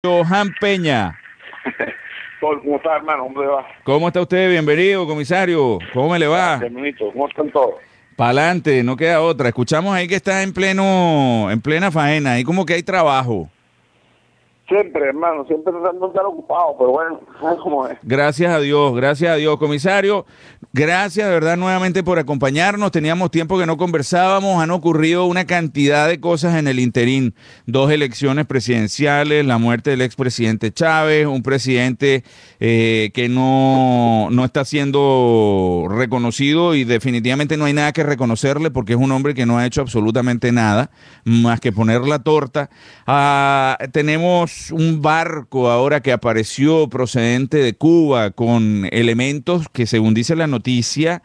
Johan Peña. ¿Cómo está, hermano? ¿Cómo le va? ¿Cómo está usted? Bienvenido, comisario. ¿Cómo me le va? Gracias, hermanito. ¿Cómo están todos? Pa'lante, no queda otra. Escuchamos ahí que está en plena faena, ahí como que hay trabajo. Siempre, hermano, siempre tratando de estar ocupado, pero bueno, ¿sabes cómo es? Gracias a Dios, comisario. Gracias de verdad nuevamente por acompañarnos. Teníamos tiempo que no conversábamos, han ocurrido una cantidad de cosas en el interín. Dos elecciones presidenciales, la muerte del expresidente Chávez, un presidente que no está siendo reconocido y definitivamente no hay nada que reconocerle porque es un hombre que no ha hecho absolutamente nada más que poner la torta. Tenemos un barco ahora que apareció procedente de Cuba con elementos que, según dice la noticia,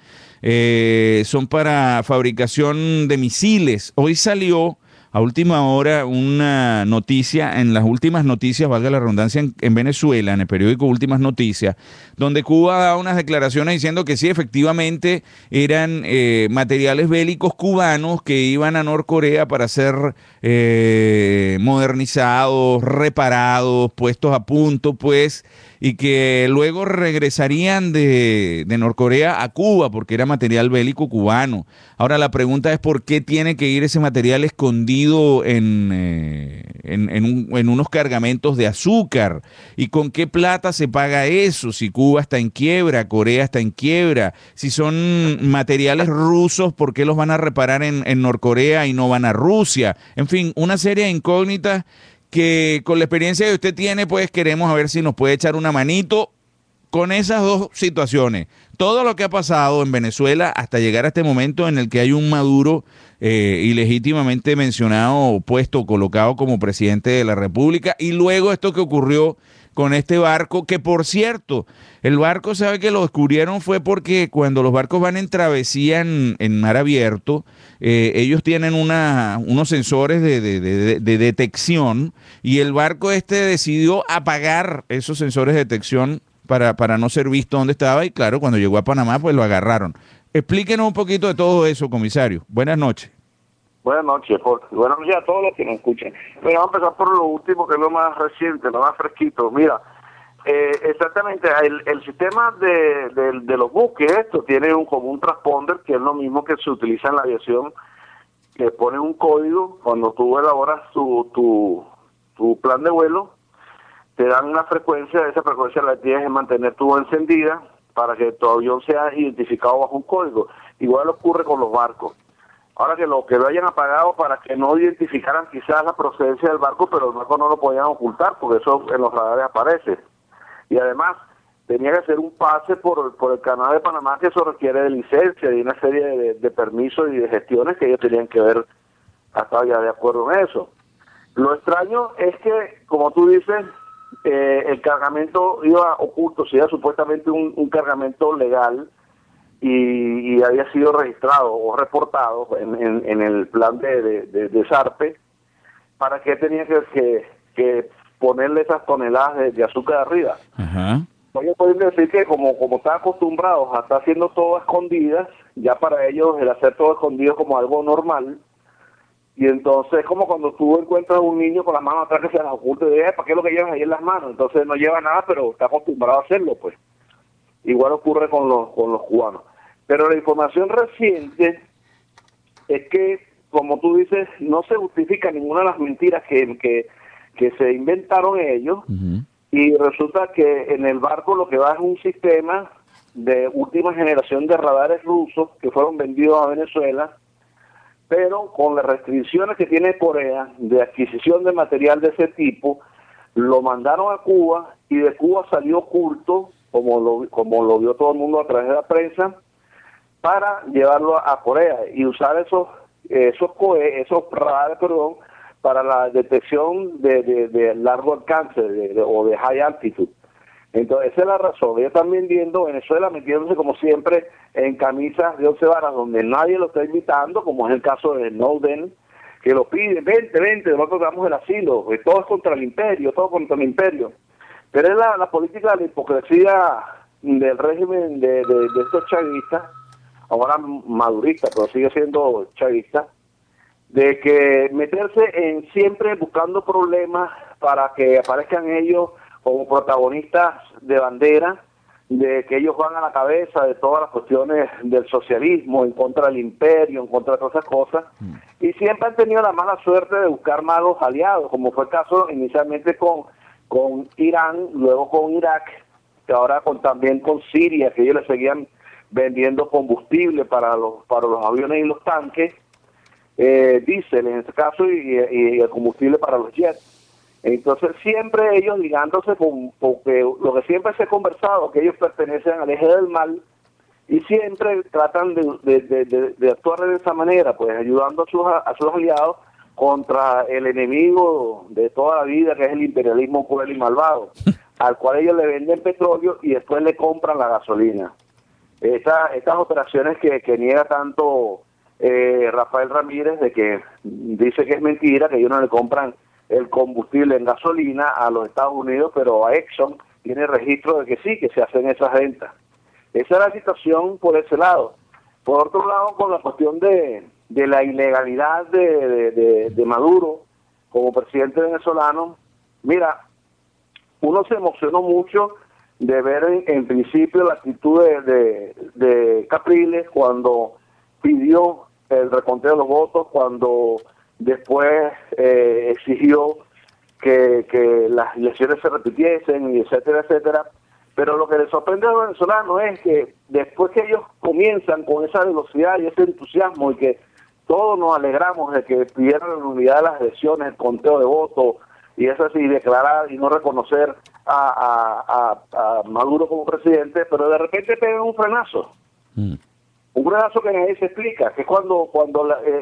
son para fabricación de misiles. Hoy salió a última hora una noticia, en las últimas noticias, valga la redundancia, en Venezuela, en el periódico Últimas Noticias, donde Cuba da unas declaraciones diciendo que sí, efectivamente eran materiales bélicos cubanos que iban a Norcorea para ser modernizados, reparados, puestos a punto, pues, y que luego regresarían de Norcorea a Cuba porque era material bélico cubano. Ahora la pregunta es por qué tiene que ir ese material escondido en unos cargamentos de azúcar y con qué plata se paga eso, si Cuba está en quiebra, Corea está en quiebra, si son materiales rusos, ¿por qué los van a reparar en Norcorea y no van a Rusia? En fin, una serie de incógnitas que con la experiencia que usted tiene, pues queremos a ver si nos puede echar una manito con esas dos situaciones. Todo lo que ha pasado en Venezuela hasta llegar a este momento en el que hay un Maduro ilegítimamente mencionado, puesto, colocado como presidente de la República, y luego esto que ocurrió con este barco, que por cierto, el barco sabe que lo descubrieron fue porque cuando los barcos van en travesía en mar abierto, ellos tienen unos sensores de detección y el barco este decidió apagar esos sensores de detección para no ser visto dónde estaba y claro, cuando llegó a Panamá pues lo agarraron. Explíquenos un poquito de todo eso, comisario. Buenas noches. Buenas noches, Jorge. Buenas noches a todos los que nos escuchan. Bueno, vamos a empezar por lo último, que es lo más reciente, lo más fresquito. Mira, exactamente, el sistema de los buques, esto tiene como un transponder, que es lo mismo que se utiliza en la aviación, que pone un código cuando tú elaboras tu plan de vuelo, te dan una frecuencia, esa frecuencia la tienes que mantener tú encendida para que tu avión sea identificado bajo un código. Igual ocurre con los barcos. Ahora que lo hayan apagado para que no identificaran quizás la procedencia del barco, pero los barcos no lo podían ocultar porque eso en los radares aparece. Y además tenía que hacer un pase por el canal de Panamá, que eso requiere de licencia y una serie de permisos y de gestiones que ellos tenían que ver, hasta ya de acuerdo en eso. Lo extraño es que, como tú dices, el cargamento iba oculto, si era supuestamente un cargamento legal y había sido registrado o reportado en el plan de SARPE. ¿Para qué tenía que ponerle esas toneladas de azúcar arriba? Ajá. Ellos pueden decir que como están acostumbrados a estar haciendo todo a escondidas, ya para ellos el hacer todo escondido es como algo normal. Y entonces, como cuando tú encuentras a un niño con las manos atrás que se las oculta, y dices, ¿para qué es lo que llevas ahí en las manos? Entonces no lleva nada, pero está acostumbrado a hacerlo, pues. Igual ocurre con los cubanos. Pero la información reciente es que, como tú dices, no se justifica ninguna de las mentiras que se inventaron ellos, Uh-huh. y resulta que en el barco lo que va es un sistema de última generación de radares rusos que fueron vendidos a Venezuela, pero con las restricciones que tiene Corea de adquisición de material de ese tipo, lo mandaron a Cuba y de Cuba salió oculto, como lo vio todo el mundo a través de la prensa, para llevarlo a Corea y usar esos radares, para la detección de largo alcance o de high altitude. Entonces, esa es la razón. Ellos están vendiendo Venezuela metiéndose, como siempre, en camisas de 11 varas, donde nadie lo está invitando, como es el caso de Snowden, que lo piden, vente, nosotros damos el asilo, que todo es contra el imperio, todo contra el imperio. Pero es la política de la hipocresía del régimen de estos chavistas, ahora maduristas, pero sigue siendo chavista, de que meterse en siempre buscando problemas para que aparezcan ellos como protagonistas de bandera, de que ellos van a la cabeza de todas las cuestiones del socialismo, en contra del imperio, en contra de todas esas cosas, y siempre han tenido la mala suerte de buscar malos aliados, como fue el caso inicialmente con Irán, luego con Irak, que ahora también con Siria, que ellos le seguían vendiendo combustible para los aviones y los tanques, diésel en este caso, y el combustible para los jets. Entonces siempre ellos ligándose porque lo que siempre se ha conversado, que ellos pertenecen al eje del mal, y siempre tratan de actuar de esa manera, pues ayudando a sus aliados contra el enemigo de toda la vida, que es el imperialismo cruel y malvado, al cual ellos le venden petróleo y después le compran la gasolina. Estas operaciones que niega tanto Rafael Ramírez, de que dice que es mentira, que ellos no le compran el combustible en gasolina a los Estados Unidos, pero a Exxon tiene registro de que sí, que se hacen esas ventas. Esa es la situación por ese lado. Por otro lado, con la cuestión de la ilegalidad de Maduro como presidente venezolano, mira, uno se emocionó mucho de ver en principio la actitud de Capriles cuando pidió el reconteo de los votos, cuando después exigió que las elecciones se repitiesen, y etcétera, etcétera. Pero lo que les sorprende a los venezolanos es que después que ellos comienzan con esa velocidad y ese entusiasmo, y que todos nos alegramos de que pidieran la unidad de las elecciones, el conteo de votos, y eso así, declarar y no reconocer a Maduro como presidente, pero de repente pegan un frenazo. Un frenazo que nadie se explica, que es cuando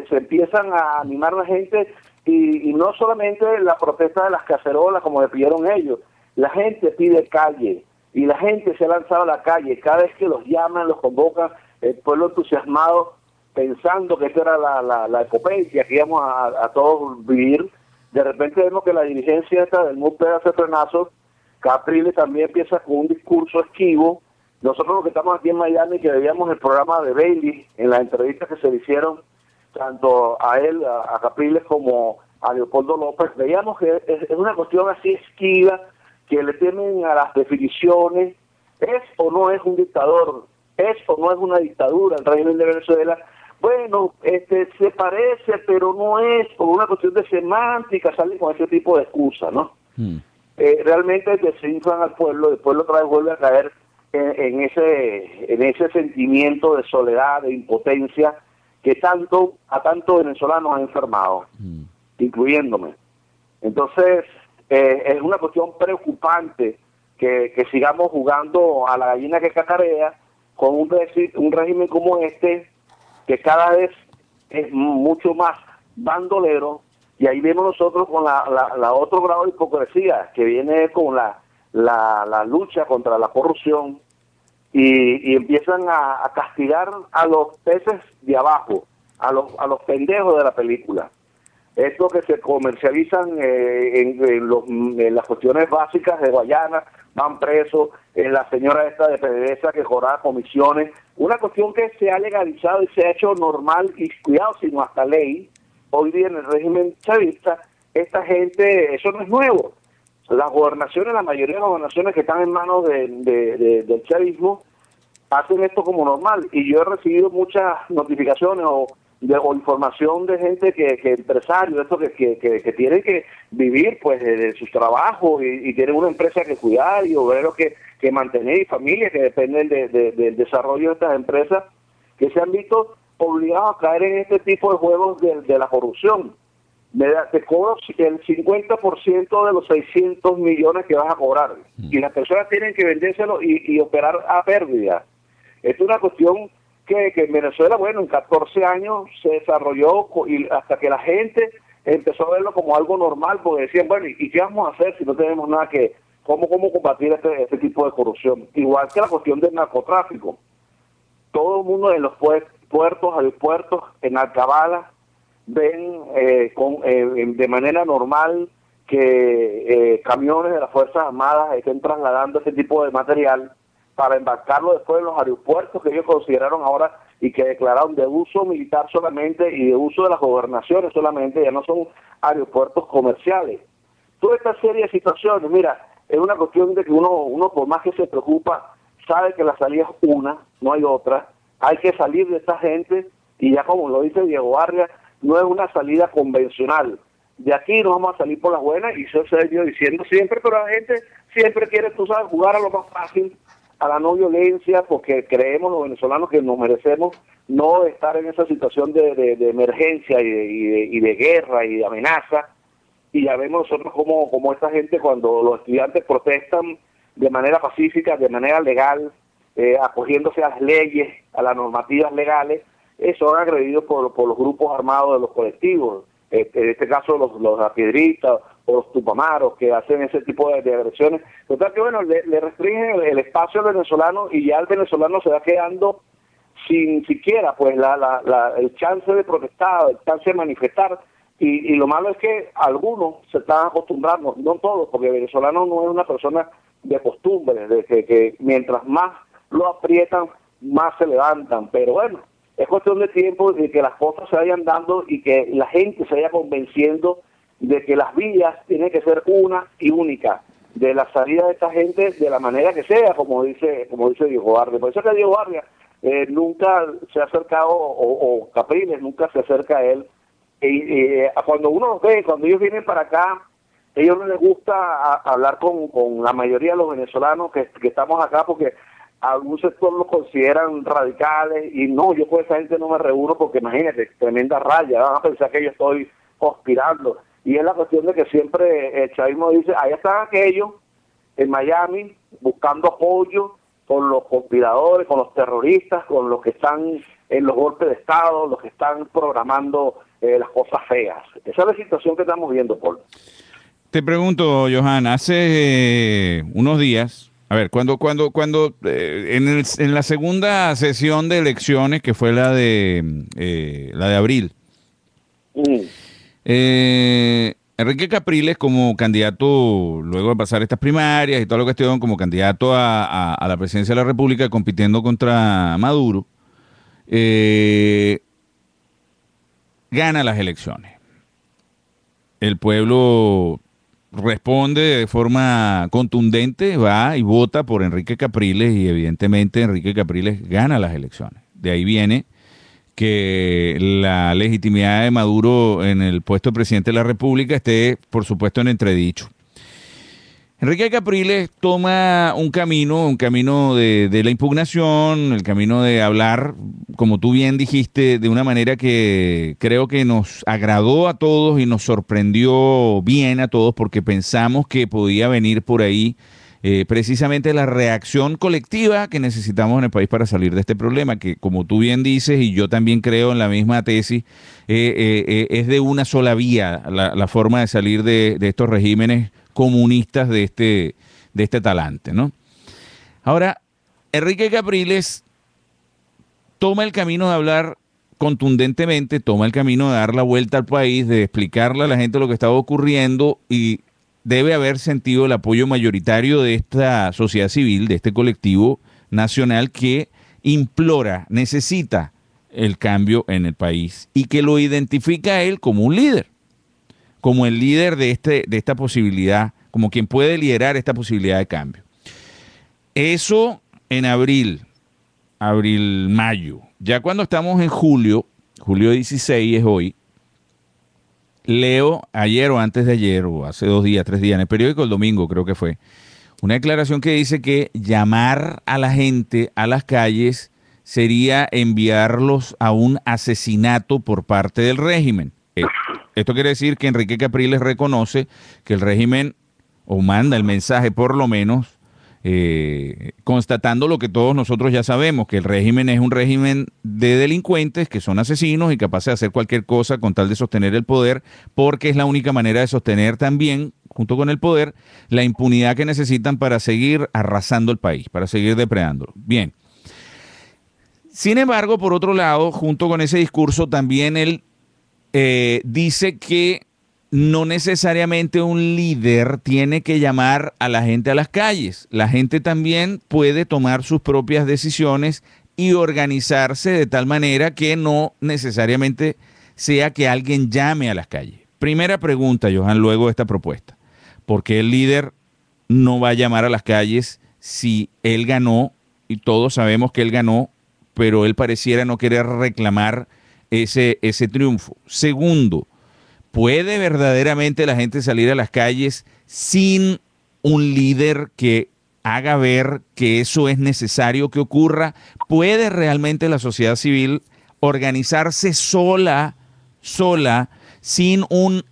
se empiezan a animar la gente, y no solamente la protesta de las cacerolas como le pidieron ellos, la gente pide calle, y la gente se ha lanzado a la calle, cada vez que los llaman, los convocan, el pueblo entusiasmado, pensando que esta era la epopeya que íbamos a todos vivir. De repente vemos que la dirigencia esta del MUD pega ese frenazo. Capriles también empieza con un discurso esquivo. Nosotros los que estamos aquí en Miami, que veíamos el programa de Bailey, en las entrevistas que se le hicieron tanto a él, a Capriles, como a Leopoldo López, veíamos que es una cuestión así esquiva, que le temen a las definiciones. ¿Es o no es un dictador? ¿Es o no es una dictadura el régimen de Venezuela? Bueno, se parece, pero no es, por una cuestión de semántica, salen con ese tipo de excusas, ¿no? Realmente desinflan al pueblo, el pueblo otra vez vuelve a caer en ese sentimiento de soledad, de impotencia, que a tantos venezolanos ha enfermado, incluyéndome. Entonces, es una cuestión preocupante que sigamos jugando a la gallina que cacarea con un régimen como este, que cada vez es mucho más bandolero, y ahí vemos nosotros con la otro grado de hipocresía, que viene con la lucha contra la corrupción, y empiezan a castigar a los peces de abajo, a los pendejos de la película. Estos que se comercializan en las cuestiones básicas de Guayana, van presos, la señora esta de PDVSA que cobraba comisiones, una cuestión que se ha legalizado y se ha hecho normal, y cuidado, sino hasta ley. Hoy día en el régimen chavista, esta gente, eso no es nuevo. Las gobernaciones, la mayoría de las gobernaciones que están en manos del chavismo, hacen esto como normal, y yo he recibido muchas notificaciones o información de gente que empresarios, estos que tienen que vivir pues de sus trabajos, y tienen una empresa que cuidar y obreros que mantener, y familias que dependen del desarrollo de estas empresas, que se han visto obligados a caer en este tipo de juegos de la corrupción. Te cobro el 50% de los 600 millones que vas a cobrar, y las personas tienen que vendérselo y operar a pérdida. Es una cuestión que en Venezuela, bueno, en 14 años se desarrolló, y hasta que la gente empezó a verlo como algo normal, porque decían, bueno, ¿y qué vamos a hacer si no tenemos nada que... ¿Cómo combatir este tipo de corrupción? Igual que la cuestión del narcotráfico. Todo el mundo en los puertos, aeropuertos, en Alcabala, ven de manera normal que camiones de las Fuerzas Armadas estén trasladando ese tipo de material para embarcarlo después en los aeropuertos que ellos consideraron ahora y que declararon de uso militar solamente y de uso de las gobernaciones solamente, ya no son aeropuertos comerciales. Toda esta serie de situaciones, mira, es una cuestión de que uno por más que se preocupa, sabe que la salida es una, no hay otra. Hay que salir de esta gente y ya como lo dice Diego Vargas, no es una salida convencional. De aquí no vamos a salir por las buenas y eso se ha ido diciendo siempre, pero la gente siempre quiere, tú sabes, jugar a lo más fácil, a la no violencia, porque creemos los venezolanos que nos merecemos no estar en esa situación de emergencia y de guerra y de amenaza. Y ya vemos nosotros como esta gente, cuando los estudiantes protestan de manera pacífica, de manera legal, acogiéndose a las leyes, a las normativas legales, son agredidos por los grupos armados de los colectivos, en este caso los La Piedrita o los Tupamaros, que hacen ese tipo de agresiones. Total que bueno, le restringen el espacio al venezolano y ya el venezolano se va quedando sin siquiera pues el chance de protestar, el chance de manifestar. Y lo malo es que algunos se están acostumbrando, no todos, porque el venezolano no es una persona de costumbre, de que mientras más lo aprietan, más se levantan. Pero bueno, es cuestión de tiempo de que las cosas se vayan dando y que la gente se vaya convenciendo de que las vías tienen que ser una y única, de la salida de esta gente de la manera que sea, como dice Diego Vargas. Por eso que Diego Vargas nunca se ha acercado, o Capriles nunca se acerca a él. Cuando uno los ve, cuando ellos vienen para acá, a ellos no les gusta hablar con la mayoría de los venezolanos que estamos acá, porque algún sector los consideran radicales, y no, yo con esa gente no me reúno porque imagínate, tremenda raya, van a pensar que yo estoy conspirando. Y es la cuestión de que siempre el chavismo dice, allá están aquellos en Miami buscando apoyo con los conspiradores, con los terroristas, con los que están en los golpes de Estado, los que están programando las cosas feas. Esa es la situación que estamos viendo, Paul. Te pregunto, Johan, hace unos días, a ver, cuando en la segunda sesión de elecciones, que fue la de abril, Enrique Capriles, como candidato, luego de pasar estas primarias y toda la cuestión, como candidato a la presidencia de la República, compitiendo contra Maduro, gana las elecciones. El pueblo responde de forma contundente, va y vota por Enrique Capriles, y evidentemente Enrique Capriles gana las elecciones. De ahí viene que la legitimidad de Maduro en el puesto de presidente de la República esté, por supuesto, en entredicho. Enrique Capriles toma un camino de la impugnación, el camino de hablar, como tú bien dijiste, de una manera que creo que nos agradó a todos y nos sorprendió bien a todos, porque pensamos que podía venir por ahí precisamente la reacción colectiva que necesitamos en el país para salir de este problema, que como tú bien dices, y yo también creo en la misma tesis, es de una sola vía la forma de salir de estos regímenes comunistas de este talante, ¿no? Ahora, Enrique Capriles toma el camino de hablar contundentemente, toma el camino de dar la vuelta al país, de explicarle a la gente lo que estaba ocurriendo, y debe haber sentido el apoyo mayoritario de esta sociedad civil, de este colectivo nacional que implora, necesita el cambio en el país y que lo identifica a él como un líder, como el líder de esta posibilidad, como quien puede liderar esta posibilidad de cambio. Eso en abril, mayo. Ya cuando estamos en julio 16 es hoy, leo ayer o antes de ayer, o hace 2 días, 3 días, en el periódico El Domingo creo que fue, una declaración que dice que llamar a la gente a las calles sería enviarlos a un asesinato por parte del régimen. Esto quiere decir que Enrique Capriles reconoce que el régimen, o manda el mensaje por lo menos, constatando lo que todos nosotros ya sabemos, que el régimen es un régimen de delincuentes que son asesinos y capaces de hacer cualquier cosa con tal de sostener el poder, porque es la única manera de sostener también, junto con el poder, la impunidad que necesitan para seguir arrasando el país, para seguir depredándolo. Bien. Sin embargo, por otro lado, junto con ese discurso, también él dice que no necesariamente un líder tiene que llamar a la gente a las calles. La gente también puede tomar sus propias decisiones y organizarse de tal manera que no necesariamente sea que alguien llame a las calles. Primera pregunta, Johan, luego de esta propuesta. ¿Por qué el líder no va a llamar a las calles si él ganó, y todos sabemos que él ganó, pero él pareciera no querer reclamar ese triunfo? Segundo, ¿puede verdaderamente la gente salir a las calles sin un líder que haga ver que eso es necesario que ocurra? ¿Puede realmente la sociedad civil organizarse sola, sin un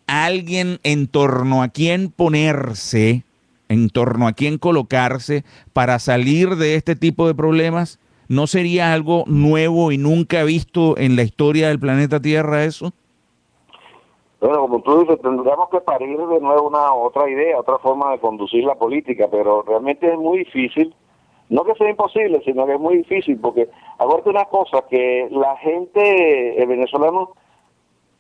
alguien en torno a quien ponerse, en torno a quien colocarse para salir de este tipo de problemas? ¿No sería algo nuevo y nunca visto en la historia del planeta Tierra eso? Bueno, como tú dices, tendríamos que parir de nuevo una otra idea, otra forma de conducir la política, pero realmente es muy difícil. No que sea imposible, sino que es muy difícil, porque acuérdate una cosa, que la gente, el venezolano,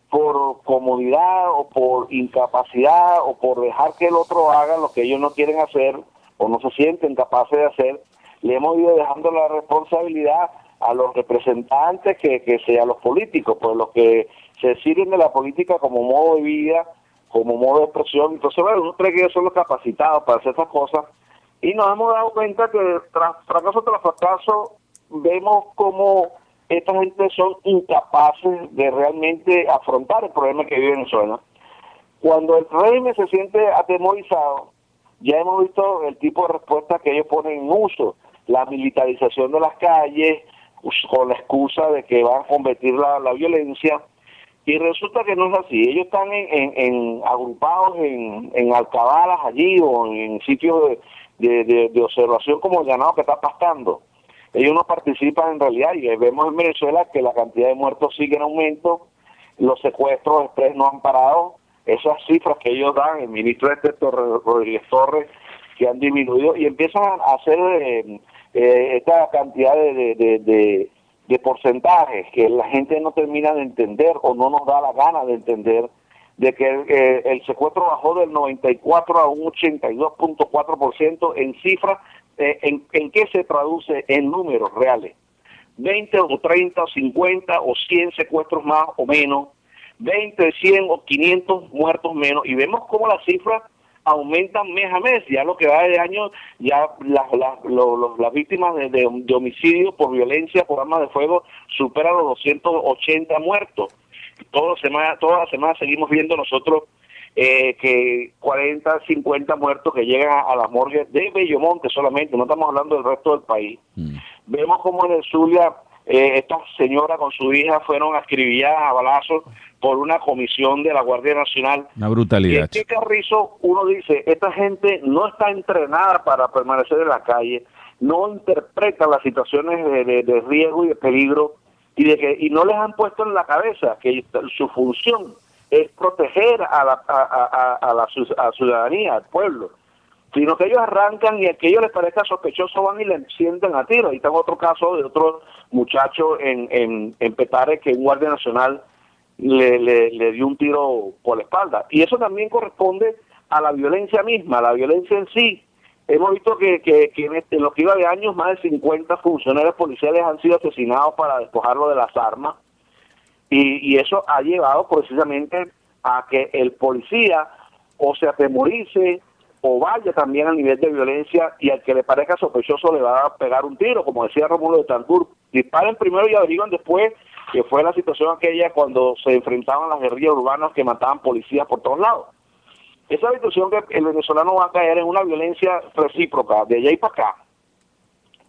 por comodidad o por incapacidad o por dejar que el otro haga lo que ellos no quieren hacer o no se sienten capaces de hacer, le hemos ido dejando la responsabilidad a los representantes que sean los políticos, pues los que se sirven de la política como modo de vida, como modo de expresión. Entonces, bueno, uno cree que ellos son los capacitados para hacer estas cosas, y nos hemos dado cuenta que tras fracaso tras fracaso vemos como esta gente son incapaces de realmente afrontar el problema que vive Venezuela. Cuando el régimen se siente atemorizado, ya hemos visto el tipo de respuesta que ellos ponen en uso: la militarización de las calles, con la excusa de que van a combatir la violencia, y resulta que no es así. Ellos están agrupados en alcabalas allí o en sitios de observación como el ganado que está pastando. Ellos no participan en realidad, y vemos en Venezuela que la cantidad de muertos sigue en aumento, los secuestros express no han parado, esas cifras que ellos dan, el ministro Rodríguez Torres, que han disminuido, y empiezan a hacer esta cantidad de porcentajes que la gente no termina de entender o no nos da la gana de entender, de que el secuestro bajó del 94 a un 82.4% en cifras. ¿En qué se traduce en números reales? 20 o 30 o 50 o 100 secuestros más o menos, 20, 100 o 500 muertos menos, y vemos cómo las cifras aumentan mes a mes. Ya lo que va de año, ya las víctimas de homicidio por violencia, por armas de fuego, superan los 280 muertos. Toda la semana seguimos viendo nosotros que 40, 50 muertos que llegan a las morgues de Bellomonte solamente, no estamos hablando del resto del país. Vemos como en el Zulia esta señora con su hija fueron acribilladas a balazos por una comisión de la Guardia Nacional. Una brutalidad. Y en qué Carrizo uno dice, esta gente no está entrenada para permanecer en la calle, no interpreta las situaciones de riesgo y de peligro, y no les han puesto en la cabeza que su función es proteger a la ciudadanía, al pueblo, sino que ellos arrancan y a que ellos les parezca sospechoso van y le sienten a tiro. Ahí está otro caso de otro muchacho en Petare, que un guardia nacional le dio un tiro por la espalda, y eso también corresponde a la violencia misma, a la violencia en sí. Hemos visto que en lo que iba de años, más de 50 funcionarios policiales han sido asesinados para despojarlo de las armas, y eso ha llevado precisamente a que el policía o se atemorice o vaya también al nivel de violencia, y al que le parezca sospechoso le va a pegar un tiro, como decía Rómulo de Tantur: disparen primero y averiguan después, que fue la situación aquella cuando se enfrentaban las guerrillas urbanas que mataban policías por todos lados. Esa es la situación, que el venezolano va a caer en una violencia recíproca de allá y para acá,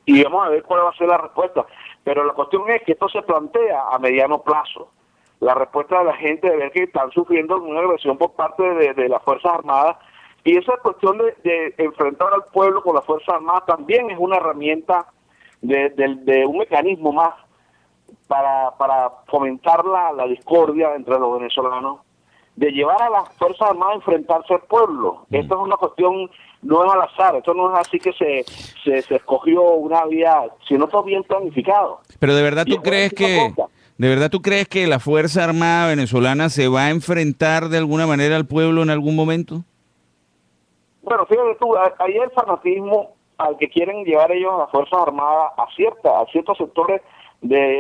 y vamos a ver cuál va a ser la respuesta. Pero la cuestión es que esto se plantea a mediano plazo. La respuesta de la gente de ver que están sufriendo una agresión por parte de las Fuerzas Armadas, y esa cuestión de enfrentar al pueblo con las Fuerzas Armadas también es una herramienta de un mecanismo más para fomentar la discordia entre los venezolanos, de llevar a las Fuerzas Armadas a enfrentarse al pueblo. Esto es una cuestión, no es al azar, esto no es así que se escogió una vía, sino todo bien planificado. Pero de verdad tú crees que la Fuerza Armada venezolana se va a enfrentar de alguna manera al pueblo en algún momento? Bueno, fíjate tú, ahí el fanatismo al que quieren llevar ellos a las Fuerzas Armadas a ciertos sectores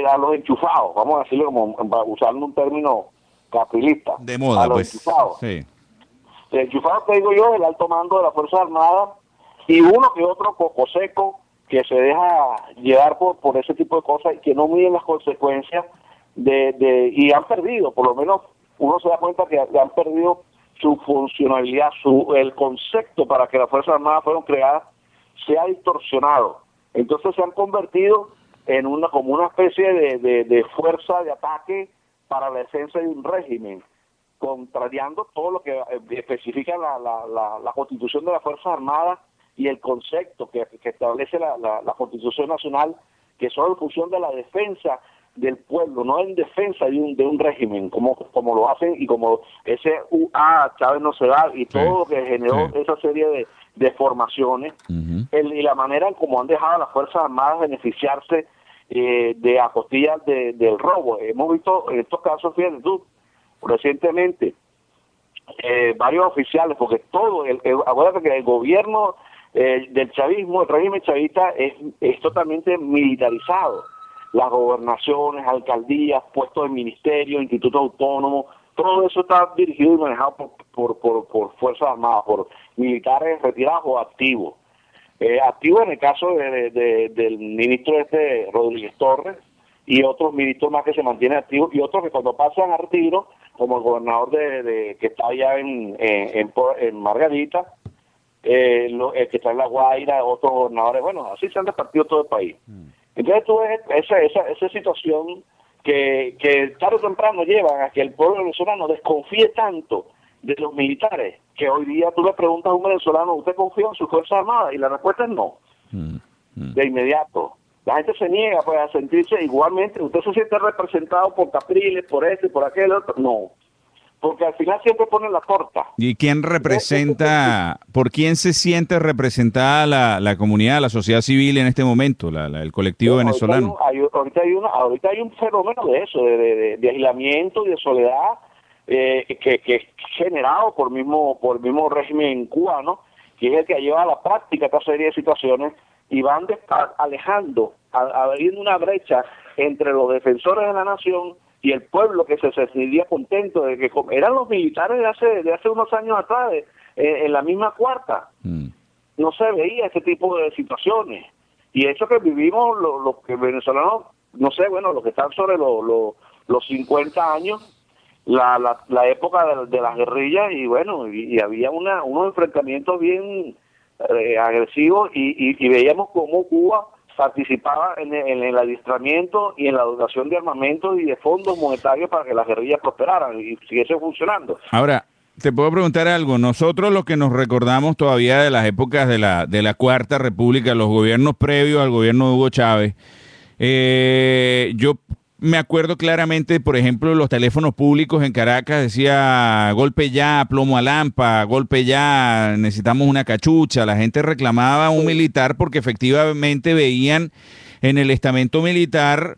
a los enchufados, vamos a decirlo como para usar un término capilista, de moda, a los pues. enchufados. Sí. El enchufado, te digo yo, el alto mando de las Fuerzas Armadas y uno que otro coco seco que se deja llevar por ese tipo de cosas y que no miden las consecuencias y han perdido, por lo menos uno se da cuenta que han perdido su funcionalidad, el concepto para que las Fuerzas Armadas fueron creadas se ha distorsionado. Entonces se han convertido en como una especie de fuerza de ataque para la defensa de un régimen, contrariando todo lo que especifica la Constitución de las Fuerzas Armadas y el concepto que establece la Constitución Nacional, que son en función de la defensa del pueblo, no en defensa de un régimen, como lo hacen y como ese Chávez no se da y todo lo que generó esa serie de formaciones, y la manera en cómo han dejado a las Fuerzas Armadas beneficiarse de a costillas del robo. Hemos visto en estos casos, fíjate tú, recientemente, varios oficiales, porque acuérdate que el gobierno del chavismo, el régimen chavista es totalmente militarizado. Las gobernaciones, alcaldías, puestos de ministerio, institutos autónomos, todo eso está dirigido y manejado por Fuerzas Armadas, por militares retirados o activos. Activos en el caso del ministro Rodríguez Torres y otros ministros más que se mantienen activos y otros que cuando pasan a retiro, como el gobernador que está allá en Margarita, el que está en La Guaira, otros gobernadores, bueno, así se han repartido todo el país. Entonces tú ves esa situación que tarde o temprano llevan a que el pueblo venezolano desconfíe tanto de los militares, que hoy día tú le preguntas a un venezolano, ¿usted confía en sus Fuerzas Armadas? Y la respuesta es no, de inmediato. La gente se niega pues a sentirse igualmente, usted se siente representado por Capriles, por este, por aquel otro, no. Porque al final siempre ponen la torta. ¿Y quién representa, por quién se siente representada la comunidad, la sociedad civil en este momento, el colectivo venezolano? Ahorita hay un fenómeno de eso, de aislamiento y de soledad que es generado por el mismo régimen cubano, que es el que lleva a la práctica esta serie de situaciones y van alejando, abriendo una brecha entre los defensores de la nación y el pueblo que se sentiría contento de que eran los militares de hace unos años atrás, en la misma cuarta. No se veía este tipo de situaciones. Y eso que vivimos los que venezolanos, no sé, bueno, los que están sobre los 50 años, la época de las guerrillas, y bueno, y había unos enfrentamientos bien agresivos y veíamos cómo Cuba participaba en el adiestramiento y en la dotación de armamento y de fondos monetarios para que las guerrillas prosperaran y siguiese funcionando. Ahora, te puedo preguntar algo. Nosotros los que nos recordamos todavía de las épocas de la Cuarta República, los gobiernos previos al gobierno de Hugo Chávez, yo me acuerdo claramente, por ejemplo, los teléfonos públicos en Caracas decía golpe ya, plomo a lampa, golpe ya, necesitamos una cachucha. La gente reclamaba a un militar porque efectivamente veían en el estamento militar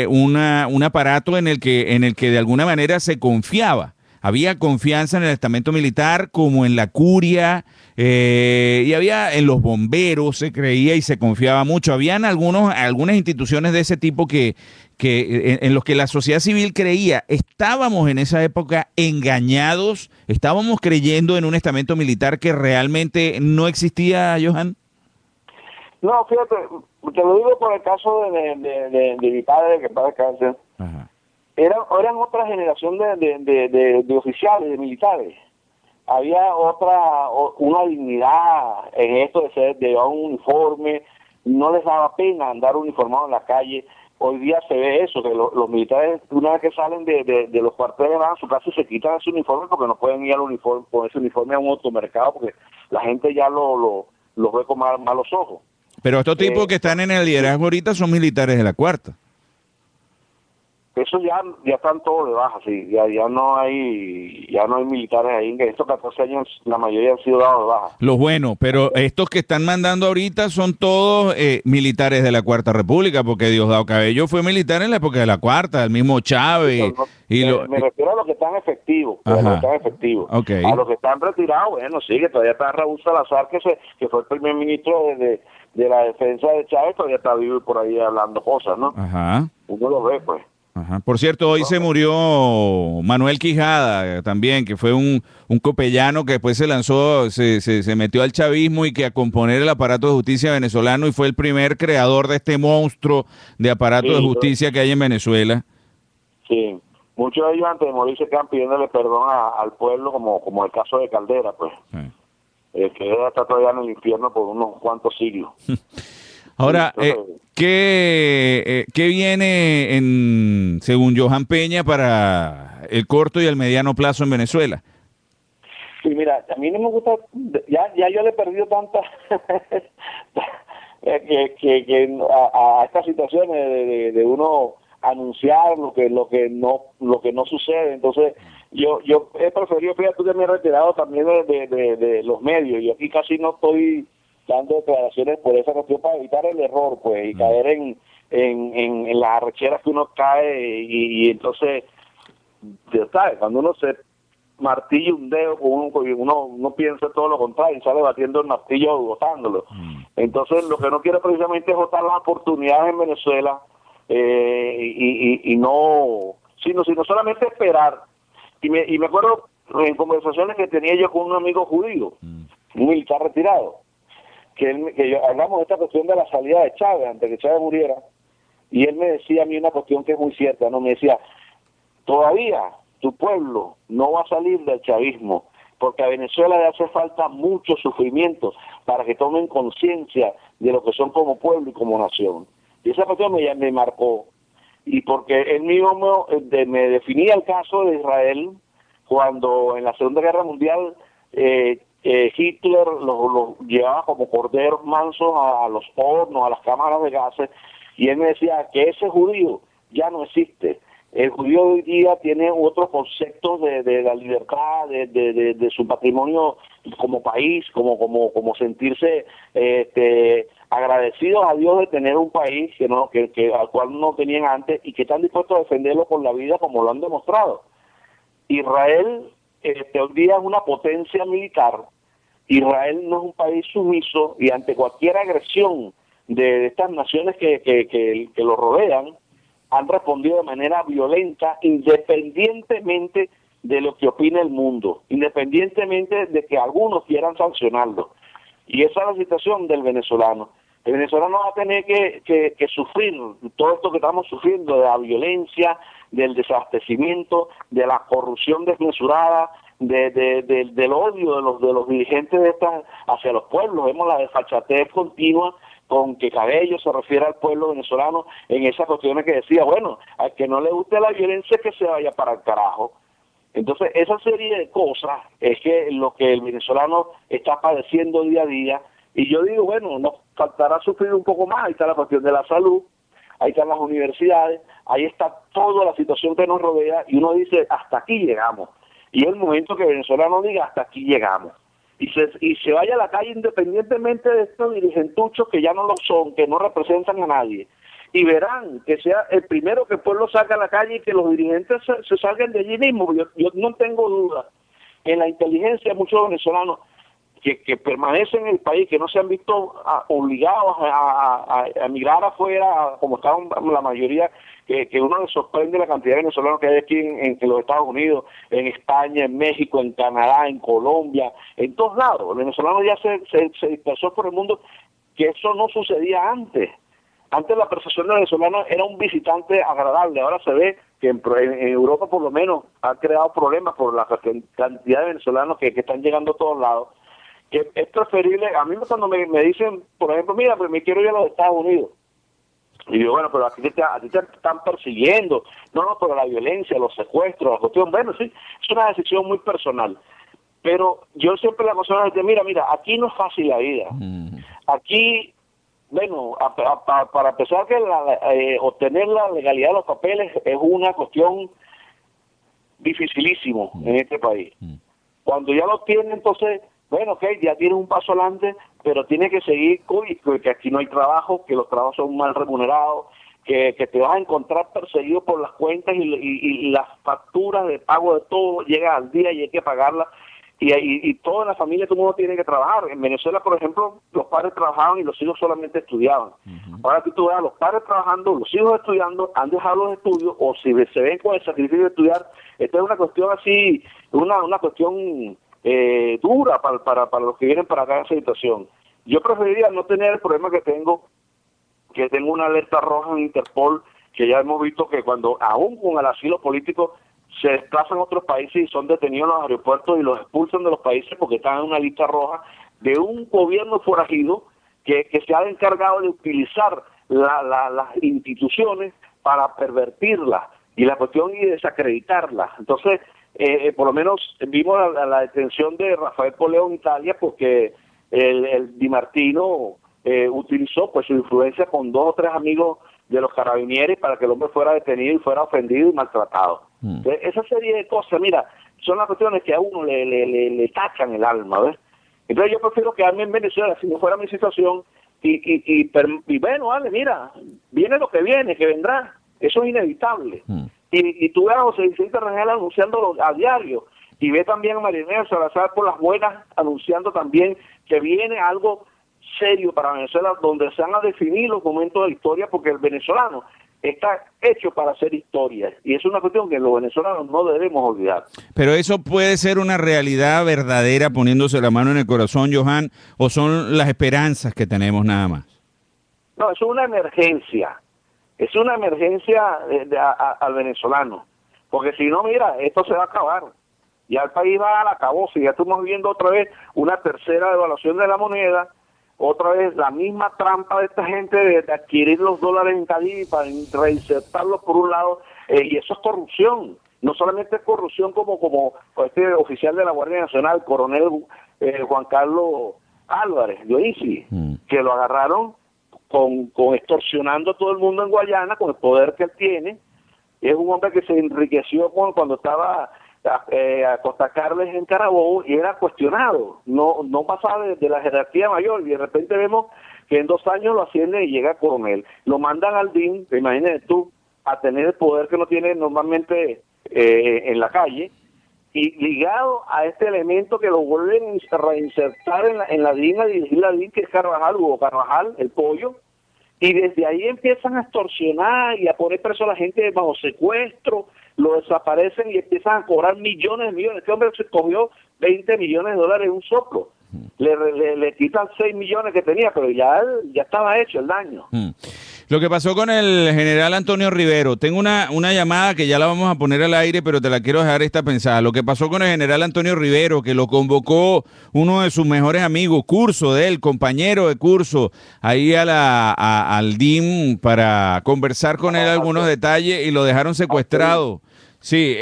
un aparato en el que de alguna manera se confiaba. Había confianza en el estamento militar como en la curia y había en los bomberos, se creía y se confiaba mucho. Habían algunas instituciones de ese tipo que en los que la sociedad civil creía. Estábamos en esa época engañados, estábamos creyendo en un estamento militar que realmente no existía, Johan. No, fíjate, te lo digo por el caso de mi padre, que para descansar. Eran otra generación de oficiales, de militares. Había una dignidad en esto de llevar un uniforme, no les daba pena andar uniformados en la calle. Hoy día se ve eso, que los militares, una vez que salen de los cuarteles, van a su casa y se quitan ese uniforme porque no pueden ir al uniforme, con ese uniforme a un automercado porque la gente ya los ve con malos ojos. Pero estos tipos que están en el liderazgo ahorita son militares de la Cuarta. Eso ya están todos de baja, sí, ya no hay militares ahí, en estos 14 años la mayoría han sido dados de baja. Los buenos, pero estos que están mandando ahorita son todos militares de la Cuarta República, porque Diosdado Cabello fue militar en la época de la Cuarta, el mismo Chávez. Me refiero a los que están efectivos, a los que están efectivos. Okay. A los que están retirados, bueno, sí, que todavía está Raúl Salazar, que fue el primer ministro de la defensa de Chávez, todavía está vivo y por ahí hablando cosas, ¿no? Ajá. Uno lo ve, pues. Ajá. Por cierto, hoy se murió Manuel Quijada también, que fue un copellano que después se lanzó, se metió al chavismo y que a componer el aparato de justicia venezolano y fue el primer creador de este monstruo de aparato de justicia que hay en Venezuela. Sí, muchos de ellos antes de morir se quedan pidiéndole perdón al pueblo, como el caso de Caldera, pues. Sí. Que está todavía en el infierno por unos cuantos siglos. Ahora, ¿qué viene, según Johan Peña, para el corto y el mediano plazo en Venezuela? Sí, mira, a mí no me gusta, ya yo le he perdido tantas a estas situaciones de uno anunciar lo que no sucede. Entonces, yo he preferido, fíjate que me he retirado también de los medios. Yo aquí casi no estoy dando declaraciones por esa cuestión para evitar el error, pues, y caer en las arrecheras que uno cae y entonces, ¿sabes? Cuando uno se martilla un dedo, uno piensa todo lo contrario y sale batiendo el martillo botándolo. Entonces, lo que no quiero precisamente es botar las oportunidades en Venezuela y no, sino solamente esperar. Y me acuerdo en conversaciones que tenía yo con un amigo judío, un militar retirado, que hablamos de esta cuestión de la salida de Chávez, antes que Chávez muriera, y él me decía a mí una cuestión que es muy cierta, ¿no? Me decía, todavía tu pueblo no va a salir del chavismo, porque a Venezuela le hace falta mucho sufrimiento para que tomen conciencia de lo que son como pueblo y como nación. Y esa cuestión me marcó, y porque él mismo me definía el caso de Israel, cuando en la Segunda Guerra Mundial Hitler los llevaba como corderos mansos a los hornos, a las cámaras de gases, y él me decía que ese judío ya no existe. El judío hoy día tiene otros conceptos de la libertad, de su patrimonio como país, como sentirse agradecidos a Dios de tener un país que al cual no tenían antes y que están dispuestos a defenderlo con la vida como lo han demostrado. Israel hoy día es una potencia militar. Israel no es un país sumiso y ante cualquier agresión de estas naciones que lo rodean, han respondido de manera violenta independientemente de lo que opine el mundo, independientemente de que algunos quieran sancionarlo. Y esa es la situación del venezolano. El venezolano va a tener que sufrir todo esto que estamos sufriendo, de la violencia, del desabastecimiento, de la corrupción desmesurada, del odio de los dirigentes hacia los pueblos. Vemos la desfachatez continua con que Cabello se refiere al pueblo venezolano en esas cuestiones que decía, bueno, al que no le guste la violencia que se vaya para el carajo. Entonces, esa serie de cosas es que lo que el venezolano está padeciendo día a día, y yo digo, bueno, nos faltará sufrir un poco más. Ahí está la cuestión de la salud, ahí están las universidades, ahí está toda la situación que nos rodea, y uno dice, hasta aquí llegamos. Y es el momento que el venezolano diga, hasta aquí llegamos. Y se vaya a la calle independientemente de estos dirigentuchos que ya no lo son, que no representan a nadie. Y verán que sea el primero que el pueblo salga a la calle y que los dirigentes se salgan de allí mismo. Yo no tengo duda en la inteligencia de muchos venezolanos que permanecen en el país, que no se han visto obligados a emigrar afuera, como estaban la mayoría, que uno le sorprende la cantidad de venezolanos que hay aquí en los Estados Unidos, en España, en México, en Canadá, en Colombia, en todos lados. El venezolano ya se dispersó por el mundo, que eso no sucedía antes. Antes la percepción del venezolano era un visitante agradable, ahora se ve que en Europa por lo menos ha creado problemas por la cantidad de venezolanos que están llegando a todos lados. Que es preferible, a mí cuando me dicen, por ejemplo, mira, pues me quiero ir a los Estados Unidos, y digo, bueno, pero a ti te están persiguiendo, no, pero la violencia, los secuestros, la cuestión, bueno, sí, es una decisión muy personal, pero yo siempre la aconsejo a la gente, mira, aquí no es fácil la vida, aquí Bueno, para empezar que obtener la legalidad de los papeles es una cuestión dificilísimo en este país. Cuando ya lo tiene, entonces, bueno, ok, ya tiene un paso adelante, pero tiene que seguir que aquí no hay trabajo, que los trabajos son mal remunerados, que te vas a encontrar perseguido por las cuentas y las facturas de pago de todo llega al día y hay que pagarlas. Y toda la familia, todo el mundo tiene que trabajar. En Venezuela, por ejemplo, los padres trabajaban y los hijos solamente estudiaban. Ahora que tú veas a los padres trabajando, los hijos estudiando, han dejado los estudios, o si se ven con el sacrificio de estudiar. Esta es una cuestión así, una cuestión dura para los que vienen para acá en esa situación. Yo preferiría no tener el problema que tengo una alerta roja en Interpol, que ya hemos visto que cuando, aún con el asilo político, se desplazan a otros países y son detenidos en los aeropuertos y los expulsan de los países porque están en una lista roja de un gobierno forajido que se ha encargado de utilizar las instituciones para pervertirlas y la cuestión y desacreditarlas. Entonces, por lo menos vimos la detención de Rafael Poleo en Italia porque el Di Martino utilizó pues su influencia con 2 o 3 amigos de los carabinieri para que el hombre fuera detenido y fuera ofendido y maltratado. Entonces, esa serie de cosas, mira, son las cuestiones que a uno le tachan el alma, ¿ves? Entonces yo prefiero quedarme en Venezuela si no fuera mi situación y bueno, vale, mira, viene lo que viene, que vendrá, eso es inevitable. Y tú ves a José Vicente Rangel anunciándolo a diario, y ve también a Marinela Salazar por las buenas anunciando también que viene algo serio para Venezuela, donde se van a definir los momentos de la historia, porque el venezolano está hecho para hacer historia, y es una cuestión que los venezolanos no debemos olvidar. Pero eso puede ser una realidad verdadera poniéndose la mano en el corazón, Johan, o son las esperanzas que tenemos nada más. No, es una emergencia al venezolano, porque si no, mira, esto se va a acabar. Ya el país va al acabose, ya estamos viendo otra vez una tercera devaluación de la moneda, otra vez la misma trampa de esta gente de adquirir los dólares en Cadiz para reinsertarlos por un lado, y eso es corrupción. No solamente es corrupción como este oficial de la Guardia Nacional, coronel Juan Carlos Álvarez, de Oisi, que lo agarraron con extorsionando a todo el mundo en Guayana con el poder que él tiene. Es un hombre que se enriqueció cuando estaba a Costa Carles en Carabobo y era cuestionado, no pasaba de la jerarquía mayor, y de repente vemos que en 2 años lo ascienden y llega a coronel. Lo mandan al DIN, imagínate tú, a tener el poder que no tiene normalmente en la calle, y ligado a este elemento que lo vuelven a reinsertar en la DIN, a dirigir la DIN, que es Carvajal, Hugo Carvajal, el pollo, y desde ahí empiezan a extorsionar y a poner preso a la gente bajo secuestro, lo desaparecen y empiezan a cobrar millones de millones. Este hombre se cogió 20 millones de dólares en un soplo. Le quitan 6 millones que tenía, pero ya estaba hecho el daño. Lo que pasó con el general Antonio Rivero, tengo una llamada que ya la vamos a poner al aire, pero te la quiero dejar esta pensada. Lo que pasó con el general Antonio Rivero, que lo convocó uno de sus mejores amigos, curso de él, compañero de curso, ahí al DIM para conversar con él algunos detalles y lo dejaron secuestrado. Sí.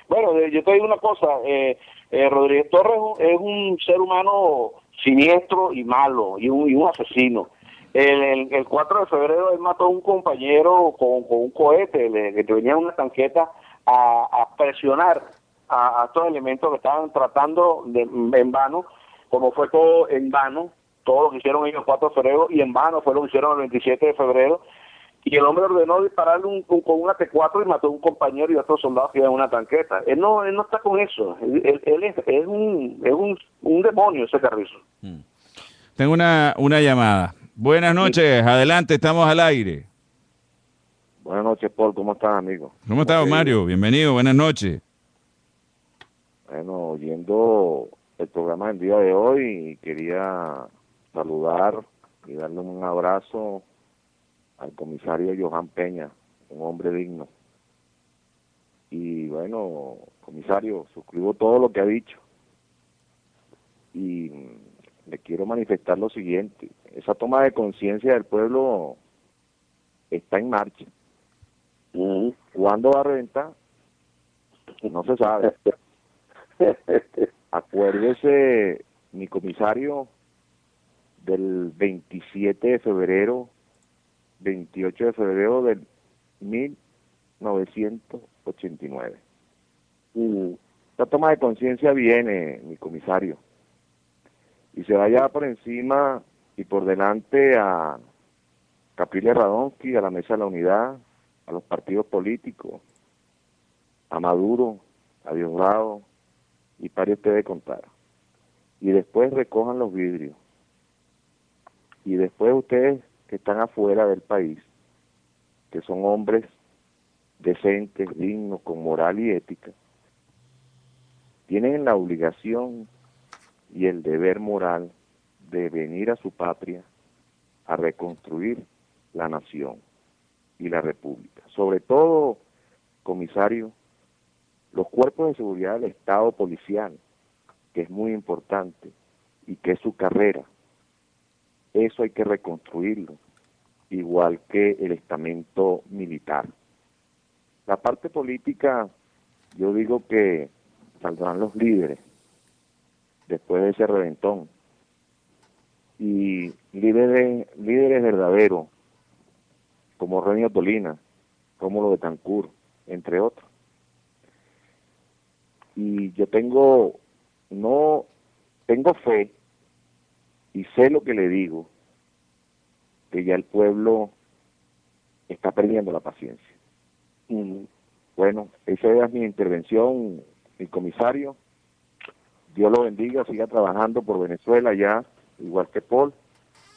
Bueno, yo te digo una cosa, Rodríguez Torres es un ser humano siniestro y malo, y un asesino. El 4 de febrero él mató a un compañero con un cohete, que venía en una tanqueta a presionar a estos elementos que estaban tratando en vano, como fue todo en vano, todo lo que hicieron ellos el 4 de febrero, y en vano fue lo que hicieron el 27 de febrero, y el hombre ordenó dispararle con una T4 y mató a un compañero y a otros soldados que iban en una tanqueta. Él no está con eso, él es un demonio, ese Carrizo. Tengo una llamada. Buenas noches, adelante, estamos al aire. Buenas noches, Paul, ¿cómo estás, amigo? ¿Cómo estás, Mario? Bienvenido, buenas noches. Bueno, oyendo el programa del día de hoy, quería saludar y darle un abrazo al comisario Johan Peña, un hombre digno. Y bueno, comisario, suscribo todo lo que ha dicho. Y le quiero manifestar lo siguiente: esa toma de conciencia del pueblo está en marcha. ¿Cuándo va a reventar? No se sabe. Acuérdese, mi comisario, del 27 de febrero, 28 de febrero del 1989. La toma de conciencia viene, mi comisario, y se vaya por encima y por delante a Capriles Radonsky, a la Mesa de la Unidad, a los partidos políticos, a Maduro, a Diosdado, y pare usted de contar. Y después recojan los vidrios. Y después ustedes que están afuera del país, que son hombres decentes, dignos, con moral y ética, tienen la obligación y el deber moral de venir a su patria a reconstruir la nación y la república. Sobre todo, comisario, los cuerpos de seguridad del Estado policial, que es muy importante y que es su carrera, eso hay que reconstruirlo, igual que el estamento militar. La parte política, yo digo que saldrán los líderes después de ese reventón, y líderes verdaderos, como Renio Tolina, como lo de Tancur, entre otros. Y yo tengo fe, y sé lo que le digo, que ya el pueblo está perdiendo la paciencia. Bueno, esa es mi intervención, mi comisario. Dios lo bendiga, siga trabajando por Venezuela ya, igual que Paul,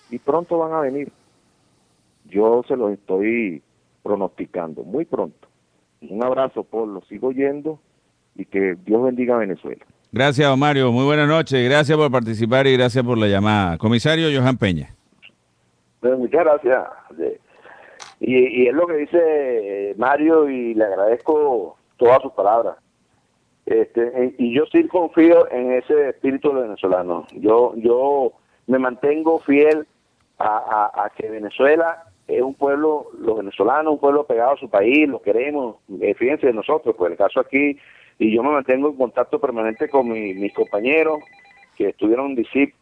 y pronto van a venir. Yo se los estoy pronosticando, muy pronto. Un abrazo, Paul, lo sigo oyendo, y que Dios bendiga a Venezuela. Gracias, don Mario. Muy buenas noches. Gracias por participar y gracias por la llamada. Comisario Johan Peña. Pues muchas gracias. Y es lo que dice Mario, y le agradezco todas sus palabras. Y yo sí confío en ese espíritu venezolano. Yo me mantengo fiel a que Venezuela es un pueblo, los venezolanos, un pueblo pegado a su país, lo queremos. Fíjense de nosotros, pues el caso aquí, y yo me mantengo en contacto permanente con mis compañeros que estuvieron en DICIP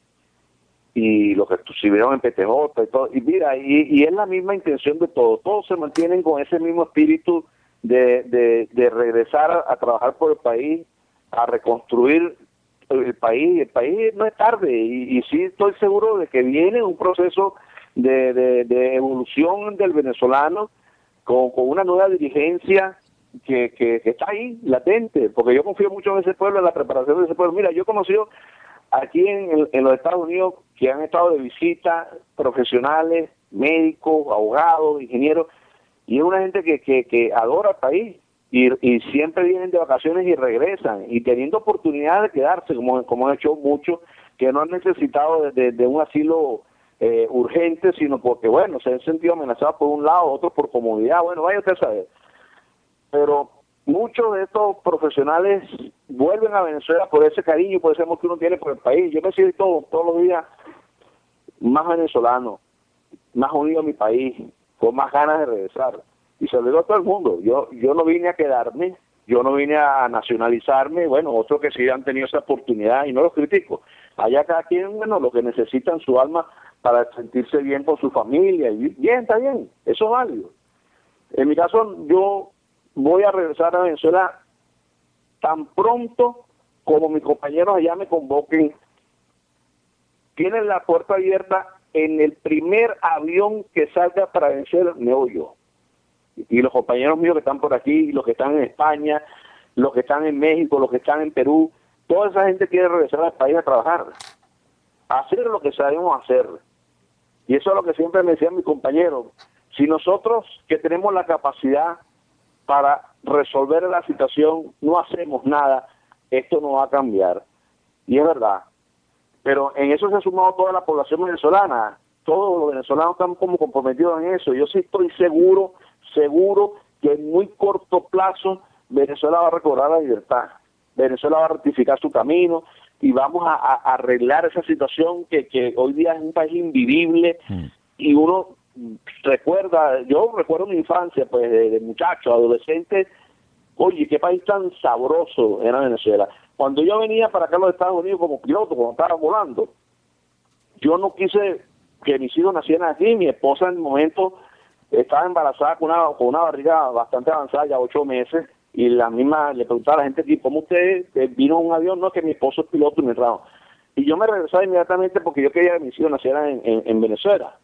y los que estuvieron en PTJ y todo. Y mira, y es la misma intención de todos se mantienen con ese mismo espíritu de regresar a trabajar por el país, a reconstruir el país. El país no es tarde, y sí estoy seguro de que viene un proceso de evolución del venezolano con una nueva dirigencia que está ahí, latente, porque yo confío mucho en ese pueblo, en la preparación de ese pueblo. Mira, yo he conocido aquí en los Estados Unidos que han estado de visita profesionales, médicos, abogados, ingenieros, y es una gente que adora el país, y siempre vienen de vacaciones y regresan, y teniendo oportunidad de quedarse, como han hecho muchos, que no han necesitado de un asilo urgente, sino porque, bueno, se han sentido amenazados por un lado, otros por comodidad. Bueno, vaya usted a saber. Pero muchos de estos profesionales vuelven a Venezuela por ese cariño, por ese amor que uno tiene por el país. Yo me siento todos los días más venezolano, más unido a mi país, con más ganas de regresar. Y se lo digo a todo el mundo, yo no vine a quedarme, yo no vine a nacionalizarme. Bueno, otros que sí han tenido esa oportunidad, y no los critico. Allá cada quien, bueno, lo que necesitan su alma para sentirse bien con su familia, y bien, está bien, eso es válido. En mi caso, yo voy a regresar a Venezuela tan pronto como mis compañeros allá me convoquen. Tienen la puerta abierta. En el primer avión que salga para Venezuela, me voy yo. Y los compañeros míos que están por aquí, los que están en España, los que están en México, los que están en Perú, toda esa gente quiere regresar al país a trabajar, a hacer lo que sabemos hacer. Y eso es lo que siempre me decían mis compañeros. Si nosotros, que tenemos la capacidad para resolver la situación, no hacemos nada, esto no va a cambiar. Y es verdad. Pero en eso se ha sumado toda la población venezolana. Todos los venezolanos están como comprometidos en eso. Yo sí estoy seguro que en muy corto plazo Venezuela va a recobrar la libertad. Venezuela va a rectificar su camino, y vamos a arreglar esa situación que hoy día es un país invivible. Y uno yo recuerdo mi infancia, pues de muchacho, adolescente. Oye, qué país tan sabroso era Venezuela. Cuando yo venía para acá a los Estados Unidos como piloto, cuando estaba volando, Yo no quise que mis hijos nacieran aquí. Mi esposa en el momento estaba embarazada con una barriga bastante avanzada, ya 8 meses, y la misma le preguntaba a la gente aquí, ¿cómo usted vino en un avión? No, que mi esposo es piloto y me trajo. Y yo me regresaba inmediatamente porque yo quería que mis hijos nacieran en Venezuela.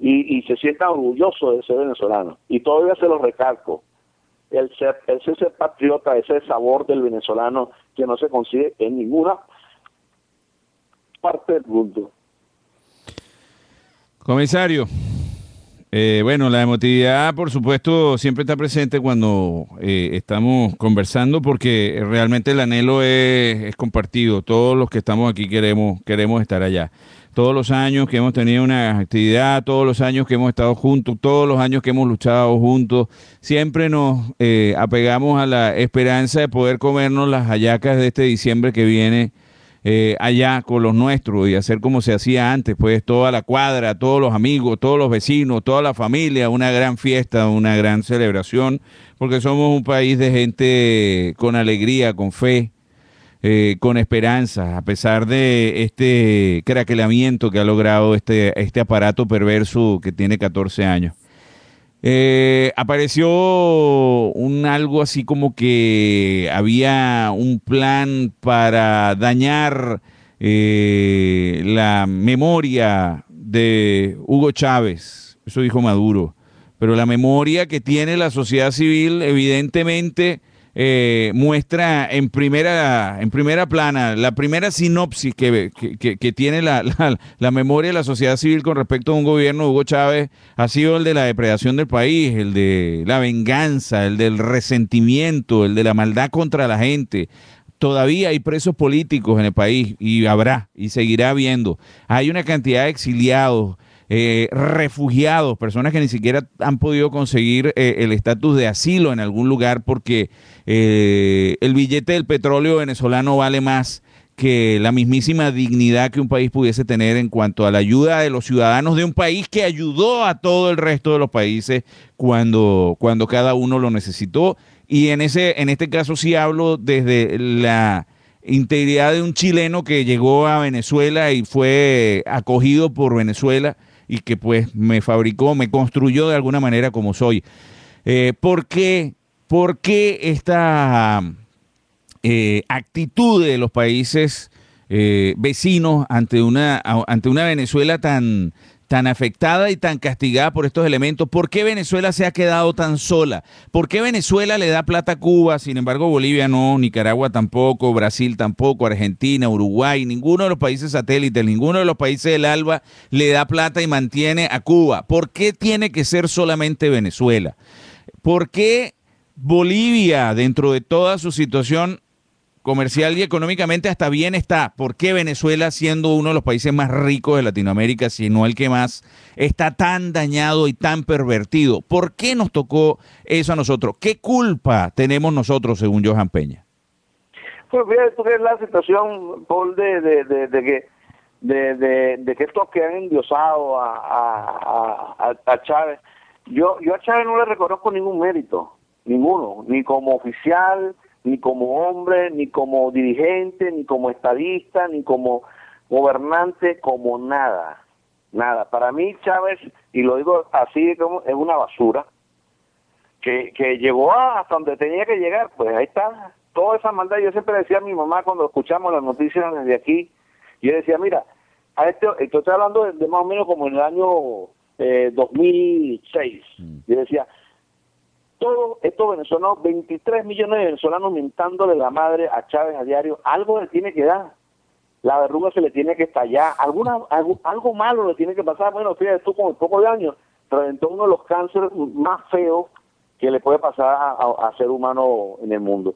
Y se sientan orgullosos de ser venezolanos. Y todavía se los recalco. Ese ser patriota, ese sabor del venezolano que no se consigue en ninguna parte del mundo. Comisario, bueno, la emotividad, por supuesto, siempre está presente cuando estamos conversando, porque realmente el anhelo es compartido. Todos los que estamos aquí queremos estar allá. Todos los años que hemos tenido una actividad, todos los años que hemos estado juntos, todos los años que hemos luchado juntos, siempre nos apegamos a la esperanza de poder comernos las hallacas de este diciembre que viene allá con los nuestros y hacer como se hacía antes, pues toda la cuadra, todos los amigos, todos los vecinos, toda la familia, una gran fiesta, una gran celebración, porque somos un país de gente con alegría, con fe, con esperanza, a pesar de este craquelamiento que ha logrado este aparato perverso que tiene 14 años. Apareció algo así como que había un plan para dañar la memoria de Hugo Chávez, eso dijo Maduro, pero la memoria que tiene la sociedad civil evidentemente muestra en primera plana, la primera sinopsis que tiene la memoria de la sociedad civil con respecto a un gobierno de Hugo Chávez ha sido el de la depredación del país, el de la venganza, el del resentimiento, el de la maldad contra la gente. Todavía hay presos políticos en el país y habrá y seguirá habiendo. Hay una cantidad de exiliados, refugiados, personas que ni siquiera han podido conseguir el estatus de asilo en algún lugar porque el billete del petróleo venezolano vale más que la mismísima dignidad que un país pudiese tener en cuanto a la ayuda de los ciudadanos de un país que ayudó a todo el resto de los países cuando cada uno lo necesitó. Y en este caso sí hablo desde la integridad de un chileno que llegó a Venezuela y fue acogido por Venezuela y que pues me construyó de alguna manera como soy. ¿Por qué esta actitud de los países vecinos ante una Venezuela tan afectada y tan castigada por estos elementos? ¿Por qué Venezuela se ha quedado tan sola? ¿Por qué Venezuela le da plata a Cuba? Sin embargo, Bolivia no, Nicaragua tampoco, Brasil tampoco, Argentina, Uruguay, ninguno de los países satélites, ninguno de los países del ALBA le da plata y mantiene a Cuba. ¿Por qué tiene que ser solamente Venezuela? ¿Por qué Bolivia, dentro de toda su situación comercial y económicamente hasta bien está? ¿Por qué Venezuela, siendo uno de los países más ricos de Latinoamérica, si no el que más, está tan dañado y tan pervertido? ¿Por qué nos tocó eso a nosotros? ¿Qué culpa tenemos nosotros, según Johan Peña? Pues fíjate tú que es la situación, Paul, de que estos que han endiosado a Chávez. Yo a Chávez no le reconozco ningún mérito, ninguno, ni como oficial, ni como hombre, ni como dirigente, ni como estadista, ni como gobernante, como nada. Nada. Para mí Chávez, y lo digo así, como es una basura, que llegó hasta donde tenía que llegar. Pues ahí está, toda esa maldad. Yo siempre decía a mi mamá cuando escuchamos las noticias desde aquí, yo decía, mira, esto estoy hablando de más o menos como en el año 2006. Yo decía, todos estos venezolanos, 23 millones de venezolanos mentándole la madre a Chávez a diario, algo le tiene que dar. La verruga se le tiene que estallar, algo malo le tiene que pasar. Bueno, fíjate tú, con pocos años, reventó uno de los cánceres más feos que le puede pasar a ser humano en el mundo.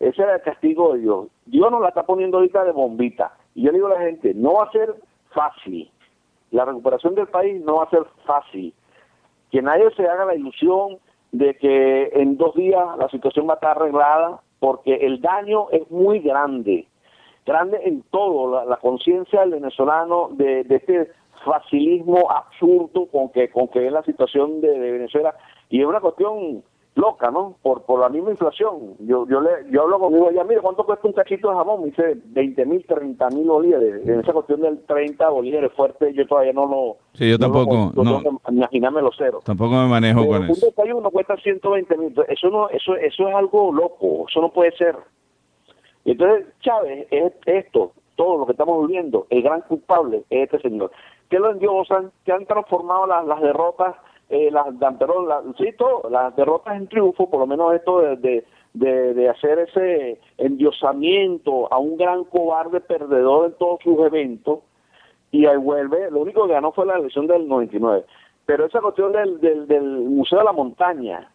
Ese era el castigo de Dios. Dios nos la está poniendo ahorita de bombita. Y yo le digo a la gente, no va a ser fácil. La recuperación del país no va a ser fácil. Que nadie se haga la ilusión de que en 2 días la situación va a estar arreglada, porque el daño es muy grande en todo, la conciencia del venezolano de este facilismo absurdo con que es la situación de Venezuela, y es una cuestión loca, ¿no? Por la misma inflación. Yo hablo conmigo allá, mire, ¿cuánto cuesta un cachito de jamón? Me dice 20.000, 30.000 bolívares. En esa cuestión del 30 bolívares fuerte, yo todavía no lo... Sí, yo tampoco, no tengo que imaginarme los ceros. Tampoco me manejo Pero con un eso. desayuno cuesta 120.000. Eso es algo loco, eso no puede ser. Y entonces, Chávez, es esto, todo lo que estamos viviendo, el gran culpable es este señor. Que lo endiosan, que han transformado las derrotas, las derrotas en triunfo, por lo menos esto de hacer ese endiosamiento a un gran cobarde perdedor en todos sus eventos, y ahí vuelve, lo único que ganó fue la elección del 99. Pero esa cuestión del Museo de la Montaña,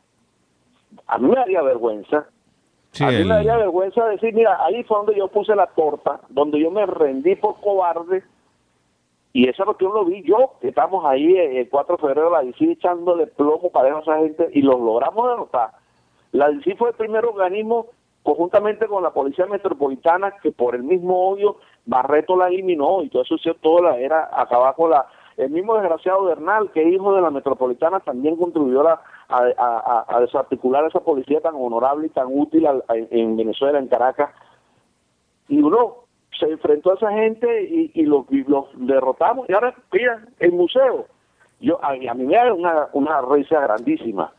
a mí me daría vergüenza. Sí, a mí me daría vergüenza decir, mira, ahí fue donde yo puse la torta, donde yo me rendí por cobarde, y esa cuestión lo vi yo, que estamos ahí el 4 de febrero, la DC echándole plomo para esa gente, y los logramos derrotar. La DC fue el primer organismo, conjuntamente con la Policía Metropolitana, que por el mismo odio, Barreto la eliminó, y todo eso era acabar con el mismo desgraciado Bernal, que hijo de la Metropolitana, también contribuyó a desarticular esa policía tan honorable y tan útil en Venezuela, en Caracas. Y uno se enfrentó a esa gente y los derrotamos. Y ahora, mira, el museo. A mí me da una risa grandísima.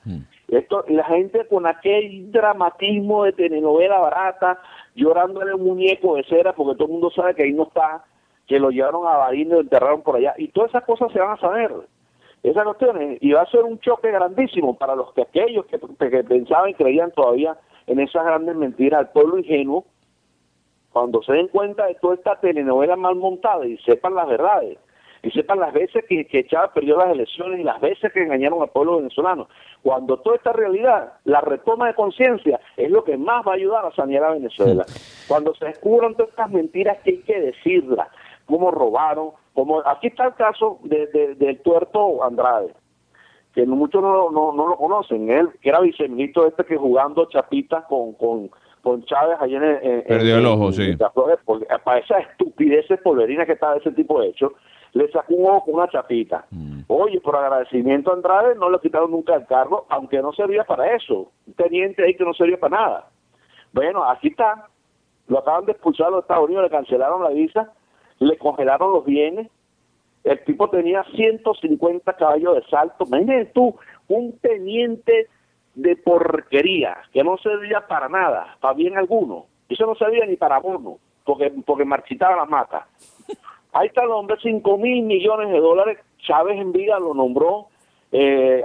La gente con aquel dramatismo de telenovela barata, llorándole un muñeco de cera, porque todo el mundo sabe que ahí no está, que lo llevaron a Barín y lo enterraron por allá. Y todas esas cosas se van a saber. Esas cuestiones. Y va a ser un choque grandísimo para aquellos que pensaban y creían todavía en esas grandes mentiras al pueblo ingenuo, cuando se den cuenta de toda esta telenovela mal montada y sepan las verdades, y sepan las veces que Chávez perdió las elecciones y las veces que engañaron al pueblo venezolano. Cuando toda esta realidad, la retoma de conciencia, es lo que más va a ayudar a sanear a Venezuela. Cuando se descubran todas estas mentiras que hay que decirlas, cómo robaron, aquí está el caso del tuerto Andrade, que muchos no lo conocen, él que era viceministro que jugando chapitas con Chávez allí perdió el ojo, sí. Para esa estupideces polverinas que está ese tipo de hecho, le sacó un ojo con una chapita. Oye, por agradecimiento a Andrade no le quitaron nunca el cargo, aunque no servía para eso. Un teniente ahí que no servía para nada. Bueno, aquí está. Lo acaban de expulsar a los Estados Unidos, le cancelaron la visa, le congelaron los bienes. El tipo tenía 150 caballos de salto. Imagínate tú, un teniente de porquería que no servía para nada, para bien alguno. Eso no servía ni para bono, porque marchitaba las matas. Ahí está el hombre, 5.000 millones de dólares. Chávez en vida lo nombró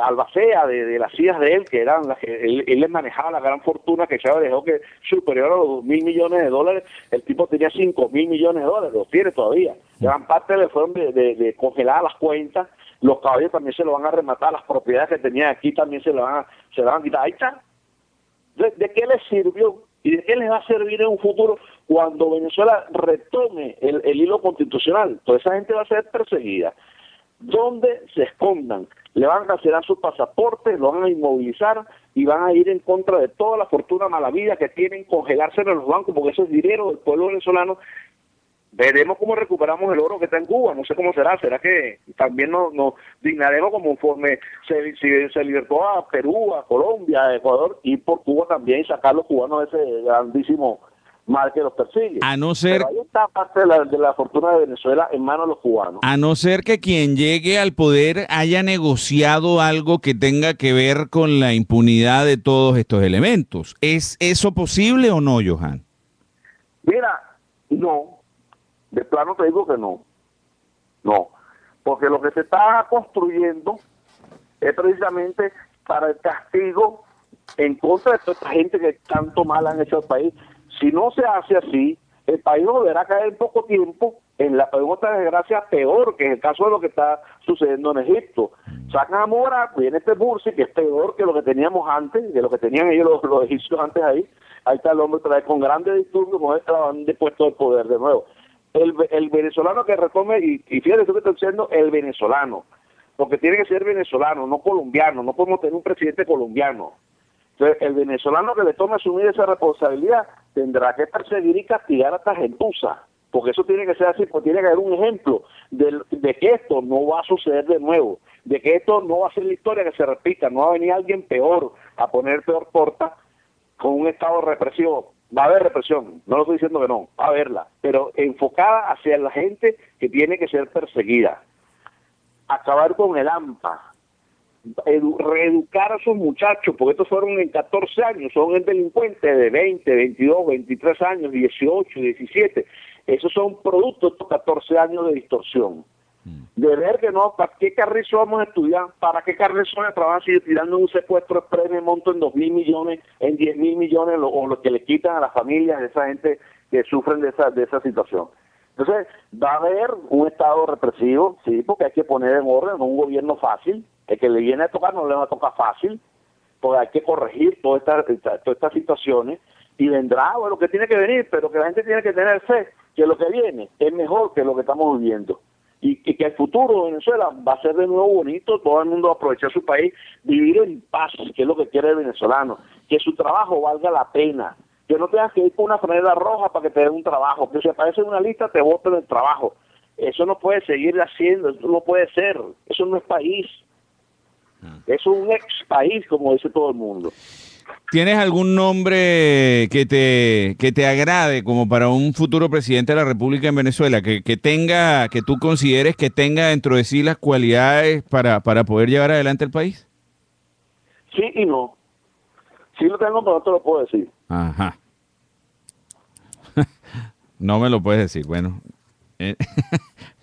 albacea de las hijas de él, que eran las que él les manejaba la gran fortuna que Chávez dejó, que superior a los 2.000 millones de dólares. El tipo tenía 5.000 millones de dólares, los tiene todavía. Gran parte le fueron de congelar las cuentas. Los caballos también se lo van a rematar, las propiedades que tenía aquí también se lo van a quitar. Ahí está. ¿De qué les sirvió y de qué les va a servir en un futuro cuando Venezuela retome el hilo constitucional? Toda esa gente va a ser perseguida. Donde se escondan, le van a cancelar sus pasaportes, lo van a inmovilizar y van a ir en contra de toda la fortuna mala vida que tienen, congelarse en los bancos, porque eso es dinero del pueblo venezolano. Veremos cómo recuperamos el oro que está en Cuba, no sé cómo será que también nos dignaremos conforme se libertó a Perú, a Colombia, a Ecuador, y por Cuba también, y sacar a los cubanos de ese grandísimo mal que los persigue. A no ser... Pero ahí está parte de la fortuna de Venezuela en manos de los cubanos. A no ser que quien llegue al poder haya negociado algo que tenga que ver con la impunidad de todos estos elementos. ¿Es eso posible o no, Johan? Mira, no. De plano te digo que no. No. Porque lo que se está construyendo es precisamente para el castigo en contra de toda esta gente que tanto mal han hecho al país. Si no se hace así, el país volverá a caer en poco tiempo en otra desgracia peor, que es el caso de lo que está sucediendo en Egipto. Sacan a Mora, viene este Mursi, que es peor que lo que teníamos antes, que lo que tenían ellos los egipcios antes ahí. Ahí está el hombre otra vez con grandes disturbios, con este han depuesto el poder de nuevo. El venezolano que retome, y fíjate tú que estoy diciendo, el venezolano, porque tiene que ser venezolano, no colombiano, no podemos tener un presidente colombiano. Entonces, el venezolano que le tome asumir esa responsabilidad tendrá que perseguir y castigar a esta gentuza, porque eso tiene que ser así, porque tiene que haber un ejemplo de que esto no va a suceder de nuevo. de que esto no va a ser la historia que se repita, no va a venir alguien peor a poner peor torta con un estado represivo. Va a haber represión, no lo estoy diciendo que no, va a haberla, pero enfocada hacia la gente que tiene que ser perseguida. Acabar con el AMPA, reeducar a esos muchachos, porque estos fueron en 14 años, son delincuentes de 20, 22, 23 años, 18, 17. Esos son productos de estos 14 años de distorsión. De ver que no, ¿para qué carrizo vamos a estudiar? ¿Para qué carrizo van a trabajar si tirando un secuestro express de monto en 2.000 millones, en 10.000 millones, o lo que le quitan a las familias de esa gente que sufren de esa situación? Entonces, va a haber un estado represivo, sí, porque hay que poner en orden, no un gobierno fácil, el que le viene a tocar no le va a tocar fácil, porque hay que corregir todas estas situaciones, y vendrá, bueno, que tiene que venir, pero que la gente tiene que tener fe, que lo que viene es mejor que lo que estamos viviendo. Y que el futuro de Venezuela va a ser de nuevo bonito, todo el mundo va a aprovechar su país, vivir en paz, que es lo que quiere el venezolano, que su trabajo valga la pena, que no tengas que ir por una franela roja para que te den un trabajo, que si aparece en una lista te voten el trabajo. Eso no puede seguir haciendo, eso no puede ser, eso no es país, eso es un ex país, como dice todo el mundo. ¿Tienes algún nombre que te agrade como para un futuro presidente de la República en Venezuela, que tú consideres que tenga dentro de sí las cualidades para poder llevar adelante el país? Sí y no. Sí lo tengo, pero no te lo puedo decir. Ajá. No me lo puedes decir. Bueno,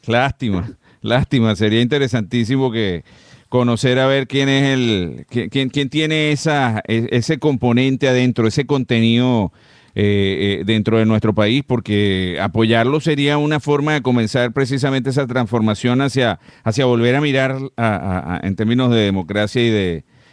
lástima. Sería interesantísimo que conocer a ver quién es quién tiene ese componente adentro, ese contenido dentro de nuestro país, porque apoyarlo sería una forma de comenzar precisamente esa transformación hacia volver a mirar en términos de democracia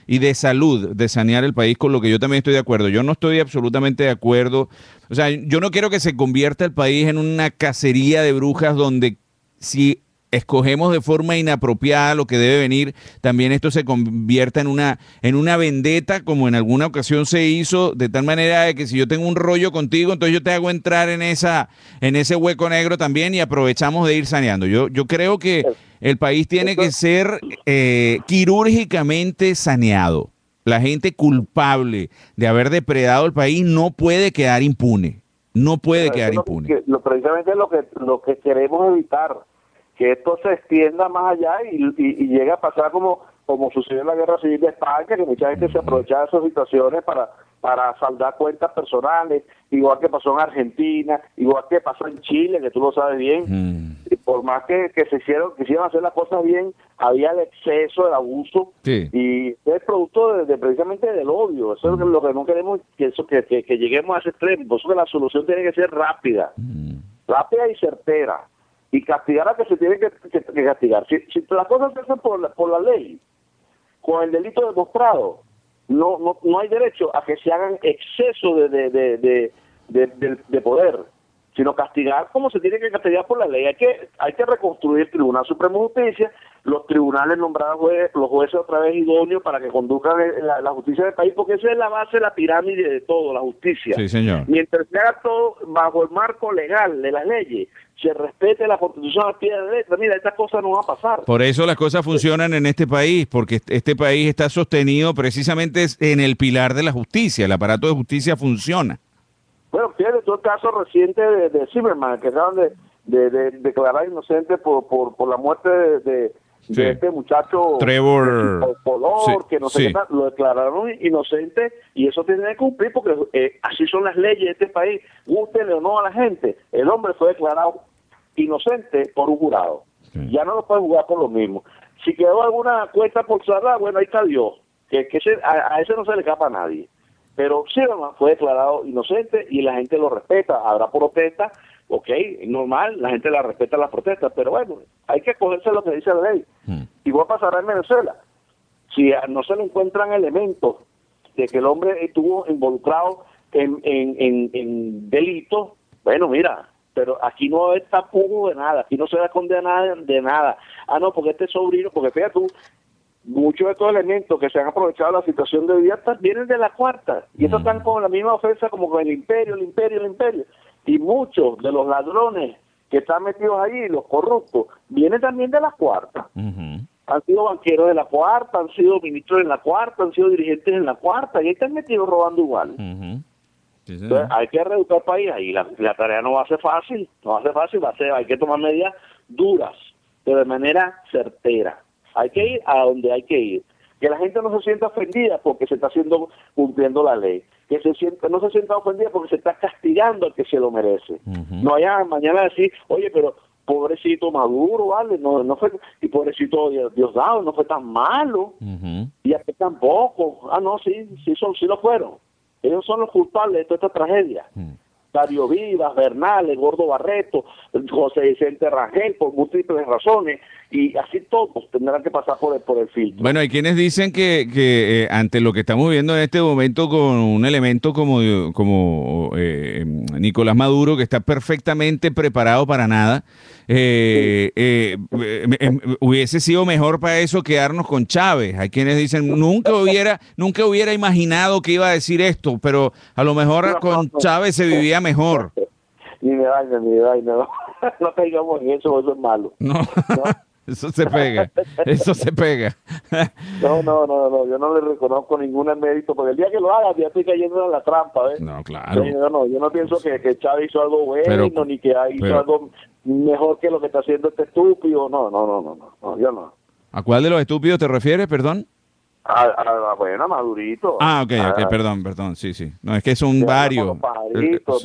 y de salud, de sanear el país, con lo que yo también estoy de acuerdo. Yo no estoy absolutamente de acuerdo. O sea, yo no quiero que se convierta el país en una cacería de brujas donde si escogemos de forma inapropiada lo que debe venir, también esto se convierta en una vendetta, como en alguna ocasión se hizo, de tal manera de que si yo tengo un rollo contigo, entonces yo te hago entrar en ese hueco negro también y aprovechamos de ir saneando. Yo creo que el país tiene que ser quirúrgicamente saneado. La gente culpable de haber depredado el país no puede quedar impune. No puede quedar impune. Precisamente lo que queremos evitar, que esto se extienda más allá y llegue a pasar como sucedió en la Guerra Civil de España, que mucha gente se aprovechaba de esas situaciones para saldar cuentas personales, igual que pasó en Argentina, igual que pasó en Chile, que tú lo sabes bien. Y por más que quisieron hacer las cosas bien, había el exceso, el abuso, sí. Y es producto de precisamente del odio. Eso es lo que no queremos, que lleguemos a ese extremo. Por eso que la solución tiene que ser rápida y certera, y castigar a que se tiene que castigar. Si las cosas se hacen por la ley, con el delito demostrado, no hay derecho a que se hagan exceso de poder, sino castigar como se tiene que castigar por la ley. Hay que reconstruir el Tribunal Supremo de Justicia, los tribunales nombrar los jueces otra vez idóneos para que conduzcan la justicia del país, porque esa es la base de la pirámide de todo, la justicia. Sí, señor. Mientras se haga todo bajo el marco legal de las leyes, se respete la Constitución al pie de la letra, mira, estas cosas no van a pasar. Por eso las cosas funcionan en este país, porque este país está sostenido precisamente en el pilar de la justicia. El aparato de justicia funciona. Bueno, fíjate todo el caso reciente de Zimmerman, que acaban de declarar inocente por la muerte de este muchacho Trevor color, que no sé qué tal, lo declararon inocente, y eso tiene que cumplir porque así son las leyes de este país, guste o no a la gente. El hombre fue declarado inocente por un jurado, ya no lo puede jugar por lo mismo. Si quedó alguna cuenta por cerrar, bueno, ahí está Dios, a ese no se le escapa a nadie. Pero Zimmerman fue declarado inocente y la gente lo respeta. Habrá protestas, ok, normal, la gente la respeta las protestas, pero bueno, hay que cogerse lo que dice la ley. Igual pasará en Venezuela. Si no se le encuentran elementos de que el hombre estuvo involucrado en delitos, bueno, mira, pero aquí no va a haber tapujo de nada, aquí no se va a condenar de nada. Ah, no, porque este sobrino, porque fíjate tú, muchos de estos elementos que se han aprovechado de la situación de vida vienen de la cuarta, y estos están con la misma ofensa como con el imperio, y muchos de los ladrones que están metidos ahí, los corruptos, vienen también de la cuarta. han sido banqueros de la cuarta, han sido ministros en la cuarta, han sido dirigentes en la cuarta, y ahí están metidos robando igual. Sí, Entonces, hay que reeducar el país, ahí la tarea no va a ser fácil, hay que tomar medidas duras, pero de manera certera. Hay que ir a donde hay que ir. Que la gente no se sienta ofendida porque se está cumpliendo la ley. No se sienta ofendida porque se está castigando al que se lo merece. No vaya mañana a decir, oye, pero pobrecito Maduro, ¿vale? No fue, y pobrecito Diosdado, no fue tan malo. Y aquí tampoco. No, sí lo fueron. Ellos son los culpables de toda esta tragedia. Darío Vivas, Bernal, el Gordo Barreto, José Vicente Rangel, por múltiples razones, y así todos tendrán que pasar por el filtro. Bueno, hay quienes dicen que ante lo que estamos viendo en este momento con un elemento como Nicolás Maduro, que está perfectamente preparado para nada, hubiese sido mejor para eso quedarnos con Chávez. Hay quienes dicen, nunca hubiera imaginado que iba a decir esto, pero a lo mejor con Chávez se vivía mejor. Ni me daña, no. No caigamos en eso es malo. No. Eso se pega. No, yo no le reconozco ningún mérito, porque el día que lo haga ya estoy cayendo en la trampa, ¿ves? No, claro. Yo no pienso que Chávez hizo algo bueno, ni que hizo algo mejor que lo que está haciendo este estúpido. No, yo no. ¿A cuál de los estúpidos te refieres, perdón? Bueno, a Madurito. Ok, perdón, sí. No, es que son varios.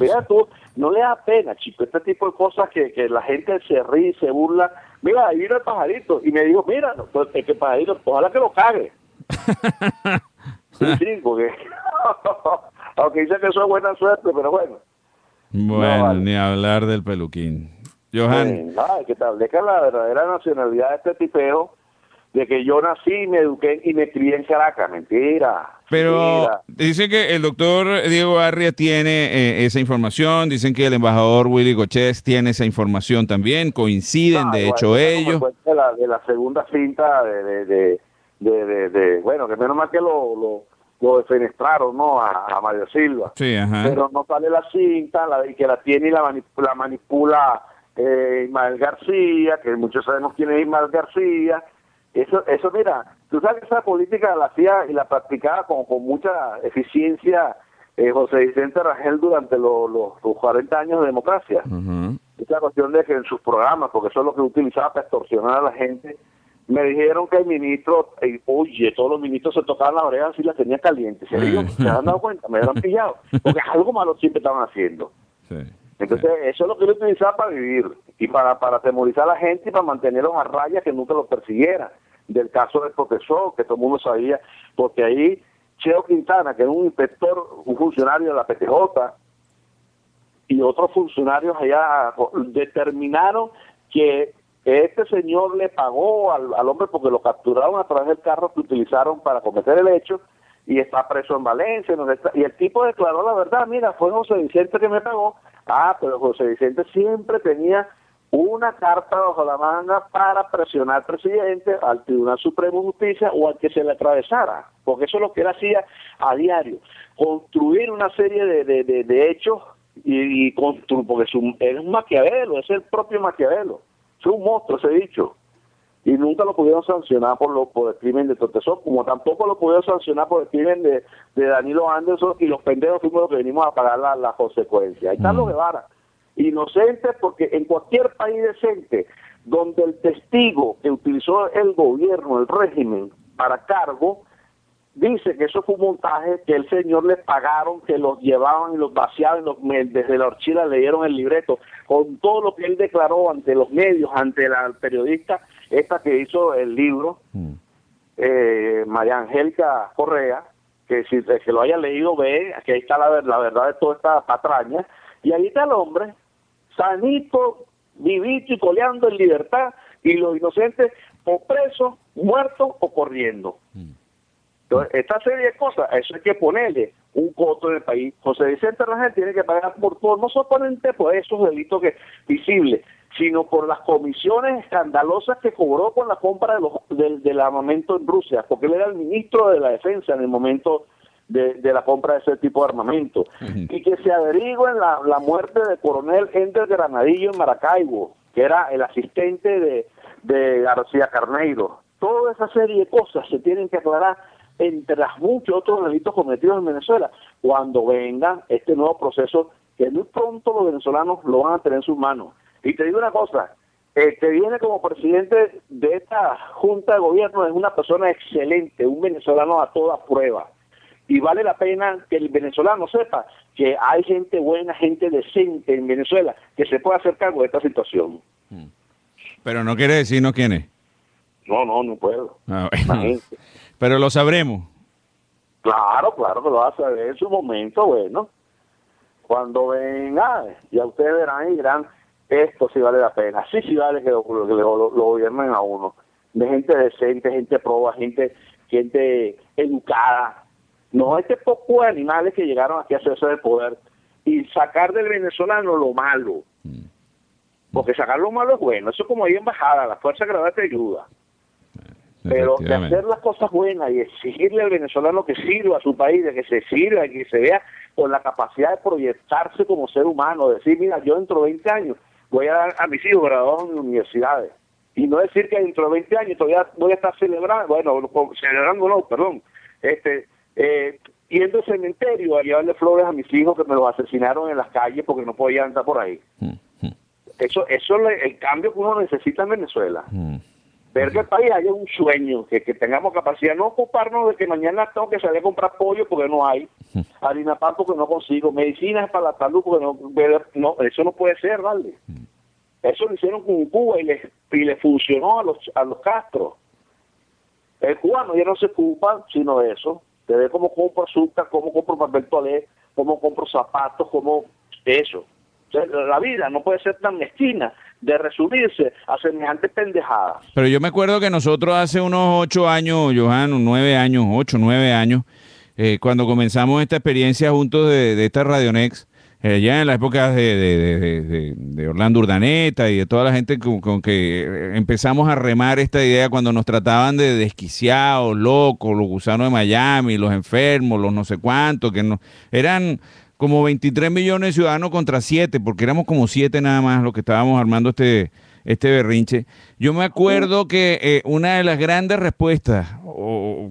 Mira tú, no le da pena, chico, este tipo de cosas que la gente se ríe, se burla. Mira, ahí vino el pajarito y me dijo, mira, es que el pajarito, ojalá que lo cague. sí, porque aunque dice que eso es buena suerte, pero bueno. Bueno, vale. Ni hablar del peluquín. Johan. Que te hablé que la verdadera nacionalidad de este tipejo, de que yo nací, me eduqué y me crié en Caracas. Mentira. Pero dice que el doctor Diego Arria tiene esa información, dicen que el embajador Willy Goches tiene esa información también, coinciden de hecho ellos. De la segunda cinta bueno, que menos mal que lo defenestraron, ¿no? A Mario Silva. Sí, ajá. Pero no sale la cinta, y que la tiene y la manipula Ismael García, que muchos sabemos quién es Ismael García. Eso, mira, tú sabes que esa política la hacía y la practicaba con mucha eficiencia José Vicente Rangel durante los 40 años de democracia. Esa cuestión de que en sus programas, porque eso es lo que utilizaba para extorsionar a la gente, me dijeron que el ministro, todos los ministros se tocaban las orejas y las tenían calientes. ¿Se han dado cuenta? Me habían pillado. Porque algo malo siempre estaban haciendo. Sí. Entonces, eso es lo que él utilizaba para vivir y para atemorizar a la gente y para mantenerlos a raya, que nunca los persiguiera. Del caso del profesor, que todo el mundo sabía, porque ahí Cheo Quintana, que es un inspector, un funcionario de la PTJ, y otros funcionarios allá determinaron que este señor le pagó al hombre porque lo capturaron a través del carro que utilizaron para cometer el hecho, y está preso en Valencia, y el tipo declaró la verdad. Mira, fue José Vicente que me pagó. Pero José Vicente siempre tenía una carta bajo la manga para presionar al presidente, al Tribunal Supremo de Justicia o al que se le atravesara, porque eso es lo que él hacía a diario, construir una serie de hechos y construir, porque él es un Maquiavelo, es el propio Maquiavelo, es un monstruo ese dicho. Y nunca lo pudieron sancionar por el crimen de Tortesón, como tampoco lo pudieron sancionar por el crimen de Danilo Anderson, y los pendejos fuimos los que venimos a pagar las consecuencias. Ahí están los Guevara, inocentes, porque en cualquier país decente donde el testigo que utilizó el gobierno, el régimen, para cargo, dice que eso fue un montaje, que el señor les pagaron, que los llevaban y los vaciaban, desde la horchila le dieron el libreto, con todo lo que él declaró ante los medios, ante la periodista esta que hizo el libro, María Angélica Correa, que si que lo haya leído ve que ahí está la verdad de toda esta patraña, y ahí está el hombre, sanito, vivito y coleando en libertad, y los inocentes o presos, muertos o corriendo. Entonces, esta serie de cosas, a eso hay que ponerle un costo en el país. José Vicente Rangel tiene que pagar por todo, no solamente por esos delitos visibles, sino por las comisiones escandalosas que cobró con la compra del armamento en Rusia, porque él era el ministro de la Defensa en el momento de la compra de ese tipo de armamento. Y que se averigüe la muerte del coronel Ender Granadillo en Maracaibo, que era el asistente de García Carneiro, Toda esa serie de cosas se tienen que aclarar entre las muchos otros delitos cometidos en Venezuela cuando venga este nuevo proceso que muy pronto los venezolanos lo van a tener en sus manos. Y te digo una cosa, el que viene como presidente de esta Junta de Gobierno es una persona excelente, un venezolano a toda prueba. Y vale la pena que el venezolano sepa que hay gente buena, gente decente en Venezuela que se puede hacer cargo de esta situación. Pero no quiere decirnos quién es. No puedo. Ah, bueno. Pero lo sabremos. Claro que lo va a saber en su momento, bueno. Cuando venga, ya ustedes verán y dirán, esto sí vale la pena. Sí vale que lo gobiernen a uno. De gente decente, gente proba, gente educada. No este poco de animales que llegaron aquí a hacerse de poder y sacar del venezolano lo malo. Porque sacar lo malo es bueno. Eso es como ir embajada, la fuerza gradual te ayuda. Pero de hacer las cosas buenas y exigirle al venezolano que sirva a su país, de que se sirva, que se vea con la capacidad de proyectarse como ser humano, decir, mira, yo dentro de 20 años voy a dar a mis hijos graduados en universidades. Y no decir que dentro de 20 años todavía voy a estar celebrando, yendo al cementerio a llevarle flores a mis hijos que me los asesinaron en las calles porque no podían andar por ahí. Eso es el cambio que uno necesita en Venezuela. Ver que el país haya un sueño, que tengamos capacidad, no ocuparnos de que mañana tengo que salir a comprar pollo porque no hay, harina pan porque no consigo, medicinas para la salud porque no, eso no puede ser, ¿vale? Eso lo hicieron con Cuba y le funcionó a los Castro. El cubano ya no se ocupa sino de eso, de ver cómo compro azúcar, cómo compro papel toalé, cómo compro zapatos, cómo eso. O sea, la vida no puede ser tan mezquina de resumirse a semejantes pendejadas. Pero yo me acuerdo que nosotros hace unos 8 años, Johan, 8, 9 años, cuando comenzamos esta experiencia juntos de esta Radionex, ya en las épocas de Orlando Urdaneta y de toda la gente con que empezamos a remar esta idea cuando nos trataban de desquiciados, locos, los gusanos de Miami, los enfermos, los no sé cuántos, que no eran como 23 millones de ciudadanos contra 7, porque éramos como 7 nada más los que estábamos armando este berrinche. Yo me acuerdo que una de las grandes respuestas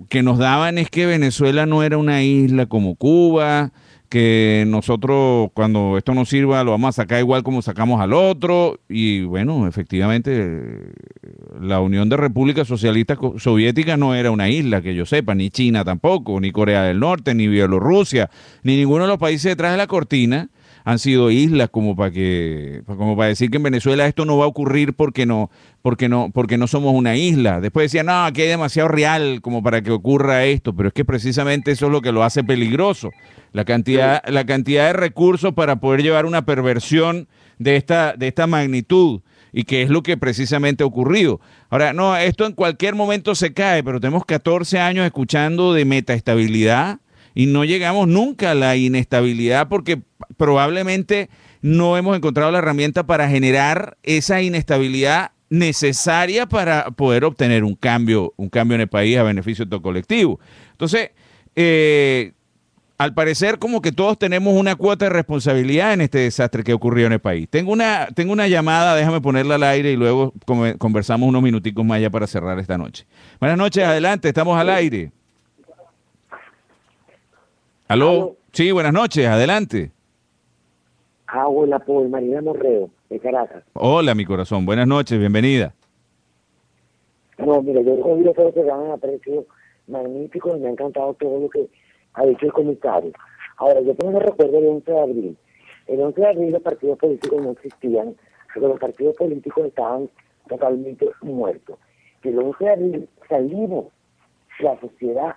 que nos daban es que Venezuela no era una isla como Cuba, que nosotros cuando esto nos sirva lo vamos a sacar igual como sacamos al otro. Y bueno, efectivamente la Unión de Repúblicas Socialistas Soviéticas no era una isla, que yo sepa, ni China tampoco, ni Corea del Norte, ni Bielorrusia, ni ninguno de los países detrás de la cortina han sido islas como para decir que en Venezuela esto no va a ocurrir porque no somos una isla. Después decían, no, aquí hay demasiado real como para que ocurra esto, pero es que precisamente eso es lo que lo hace peligroso, la cantidad de recursos para poder llevar una perversión de esta magnitud, y que es lo que precisamente ha ocurrido. Ahora, no, esto en cualquier momento se cae, pero tenemos 14 años escuchando de metaestabilidad y no llegamos nunca a la inestabilidad porque probablemente no hemos encontrado la herramienta para generar esa inestabilidad necesaria para poder obtener un cambio en el país a beneficio de todo colectivo. Entonces, al parecer como que todos tenemos una cuota de responsabilidad en este desastre que ocurrió en el país. Tengo una llamada, déjame ponerla al aire y luego conversamos unos minuticos más ya para cerrar esta noche. Buenas noches, adelante, estamos al aire. ¿Aló? Sí, buenas noches, adelante. Hola, por Marina Morreo, de Caracas. Hola, mi corazón, buenas noches, bienvenida. No, mira, yo he oído todo el programa, me ha parecido magnífico y me ha encantado todo lo que ha dicho el comisario. Ahora, yo tengo un recuerdo del 11 de abril. El 11 de abril los partidos políticos no existían, porque los partidos políticos estaban totalmente muertos. El 11 de abril salimos, la sociedad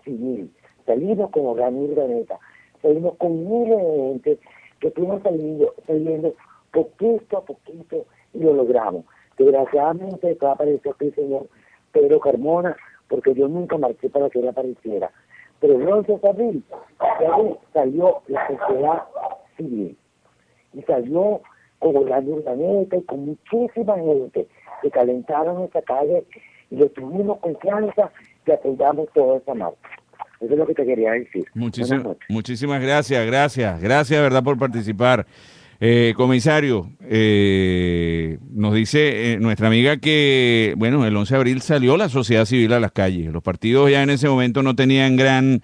civil, salimos con Orlando Urdaneta, salimos con miles de gente que fuimos saliendo poquito a poquito y lo logramos. Desgraciadamente estaba apareciendo aquí el señor Pedro Carmona, porque yo nunca marché para que él apareciera. Pero el 11 de abril salió la sociedad civil y salió con Orlando Urdaneta y con muchísima gente que calentaron esa calle y le tuvimos confianza y apoyamos toda esa marcha. Eso es lo que te quería decir. Muchísimas gracias, de verdad, por participar. Comisario, nos dice nuestra amiga que, bueno, el 11 de abril salió la sociedad civil a las calles. Los partidos ya en ese momento no tenían gran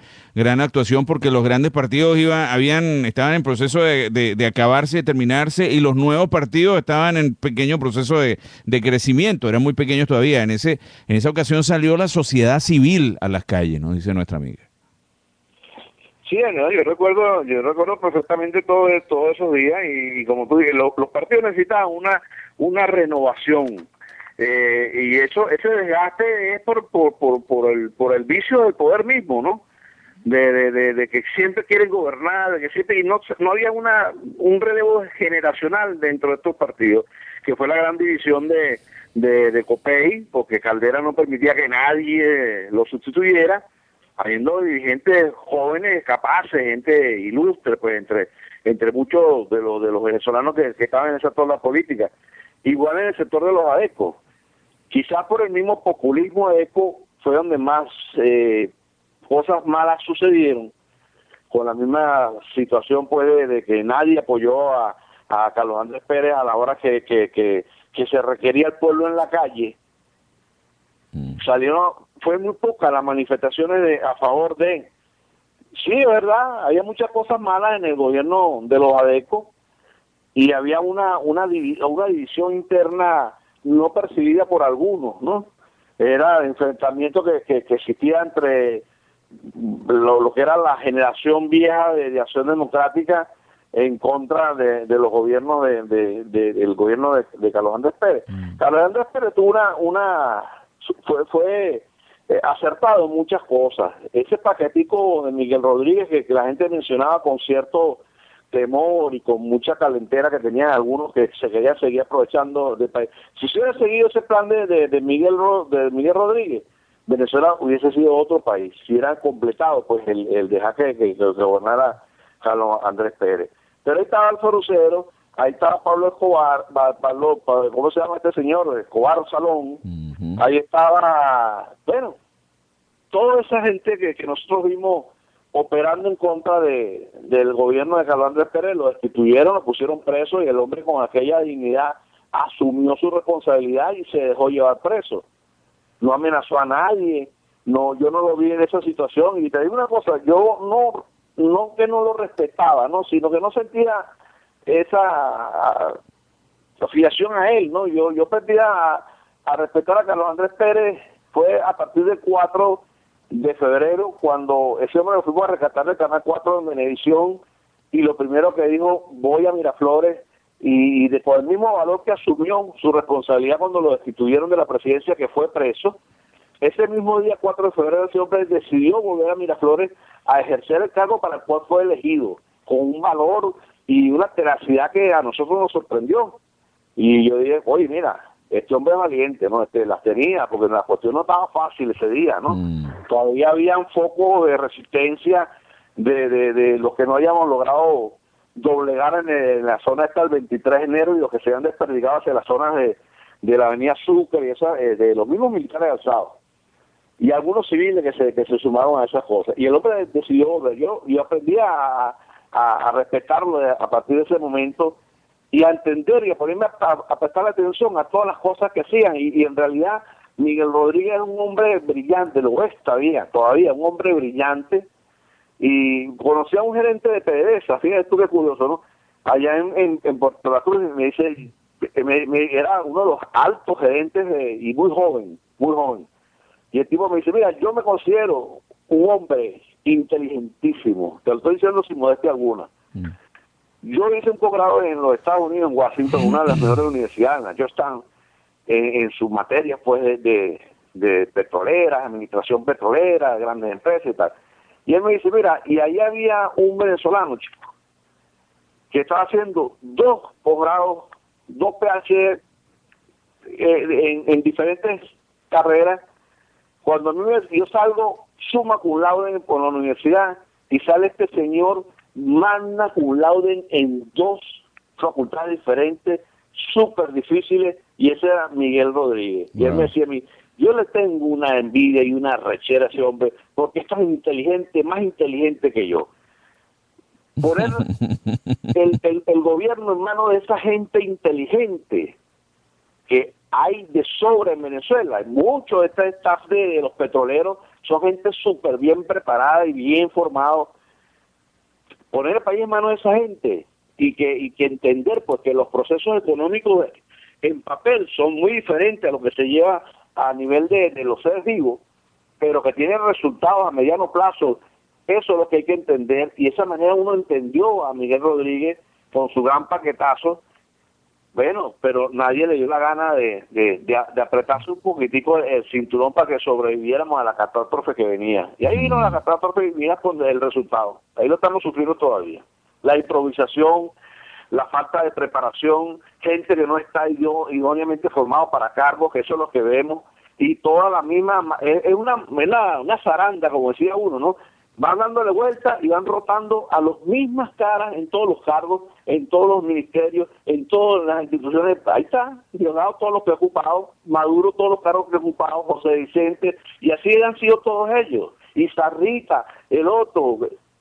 actuación porque los grandes partidos estaban en proceso de acabarse, de terminarse, y los nuevos partidos estaban en pequeño proceso de crecimiento, eran muy pequeños todavía. En esa ocasión salió la sociedad civil a las calles, nos dice nuestra amiga. Sí, no, yo recuerdo perfectamente todos esos días y como tú dices, los partidos necesitan una renovación, y ese desgaste es por el vicio del poder mismo, ¿no? De que siempre quieren gobernar, de que siempre, y no había un relevo generacional dentro de estos partidos, que fue la gran división de COPEI, porque Caldera no permitía que nadie lo sustituyera, habiendo dirigentes jóvenes, capaces, gente ilustre, pues entre muchos de los venezolanos que estaban en el sector de la política. Igual en el sector de los ADECO. Quizás por el mismo populismo ADECO fue donde más cosas malas sucedieron, con la misma situación pues de que nadie apoyó a Carlos Andrés Pérez a la hora que se requería el pueblo en la calle. Fue muy pocas las manifestaciones a favor de. Sí, es verdad, había muchas cosas malas en el gobierno de los ADECO y había una división interna no percibida por algunos, ¿no? Era el enfrentamiento que existía entre lo que era la generación vieja de Acción Democrática en contra de los gobiernos del gobierno de Carlos Andrés Pérez. Carlos Andrés Pérez tuvo fue acertado en muchas cosas. Ese paquetico de Miguel Rodríguez que la gente mencionaba con cierto temor y con mucha calentera que tenían algunos que se querían seguir aprovechando del país. Si se hubiera seguido ese plan de Miguel Rodríguez, Venezuela hubiese sido otro país. Si hubiera completado pues el dejar que gobernara Carlos Andrés Pérez. Pero ahí estaba Alfaro Lucero, ahí estaba Pablo Escobar, ¿cómo se llama este señor? Escobar Salón. Ahí estaba, bueno, toda esa gente que nosotros vimos operando en contra del gobierno de Carlos Andrés Pérez, lo destituyeron, lo pusieron preso y el hombre con aquella dignidad asumió su responsabilidad y se dejó llevar preso. No amenazó a nadie, yo no lo vi en esa situación. Y te digo una cosa, yo no que no lo respetaba, no, sino que no sentía esa afiliación a él, ¿no? Yo aprendí a respetar a Carlos Andrés Pérez fue a partir del 4 de febrero, cuando ese hombre lo fuimos a rescatar del Canal 4 en Venevisión, y lo primero que dijo, voy a Miraflores, y por el mismo valor que asumió su responsabilidad cuando lo destituyeron de la presidencia, que fue preso, ese mismo día 4 de febrero ese hombre decidió volver a Miraflores a ejercer el cargo para el cual fue elegido, con un valor y una tenacidad que a nosotros nos sorprendió. Y yo dije, oye, mira, este hombre es valiente, ¿no? Las tenía, porque la cuestión no estaba fácil ese día, ¿no? Todavía habían focos de resistencia de los que no habíamos logrado doblegar en la zona esta el 23 de enero, y los que se habían desperdigado hacia las zonas de la avenida Sucre y esa, de los mismos militares alzados. Y algunos civiles que se sumaron a esas cosas. Y el hombre decidió volver. Yo aprendí a respetarlo a partir de ese momento, y a entender y a ponerme a prestar atención a todas las cosas que hacían. Y en realidad Miguel Rodríguez es un hombre brillante, lo es todavía un hombre brillante. Y conocí a un gerente de PDVSA, fíjate tú qué curioso, ¿no? Allá en Puerto La Cruz, me dice, era uno de los altos gerentes y muy joven. Y el tipo me dice, mira, yo me considero un hombre inteligentísimo, te lo estoy diciendo sin modestia alguna. Yo hice un posgrado en los Estados Unidos, en Washington, una de las mejores universidades, en Georgetown, en sus materias pues de petroleras, administración petrolera, grandes empresas y tal. Y él me dice, mira, y ahí había un venezolano, chico, que estaba haciendo 2 posgrados, 2 PhD en diferentes carreras. Cuando yo salgo summa cum laude por la universidad, y sale este señor magna cum laude en 2 facultades diferentes, súper difíciles, y ese era Miguel Rodríguez. Y él me decía a mí, yo le tengo una envidia y una rechera a ese hombre, porque es tan inteligente, más inteligente que yo. poner el gobierno en manos de esa gente inteligente que hay de sobra en Venezuela. Mucho de este staff de los petroleros son gente súper bien preparada y bien formada. Poner el país en manos de esa gente y que entender pues que los procesos económicos en papel son muy diferentes a lo que se lleva a nivel de los seres vivos, pero que tienen resultados a mediano plazo. Eso es lo que hay que entender, y de esa manera uno entendió a Miguel Rodríguez con su gran paquetazo. Bueno, pero nadie le dio la gana de apretarse un poquitico el cinturón para que sobreviviéramos a la catástrofe que venía. Y ahí vino la catástrofe y mira con el resultado. Ahí lo estamos sufriendo todavía. La improvisación, la falta de preparación, gente que no está idóneamente formado para cargos, que eso es lo que vemos, y toda la misma, es una zaranda, como decía uno, ¿no? Van dándole vuelta y van rotando a las mismas caras en todos los cargos, en todos los ministerios, en todas las instituciones. Ahí está, Diosdado todos los preocupados, Maduro todos los cargos preocupados, José Vicente, y así han sido todos ellos. Y Sarrita, el otro,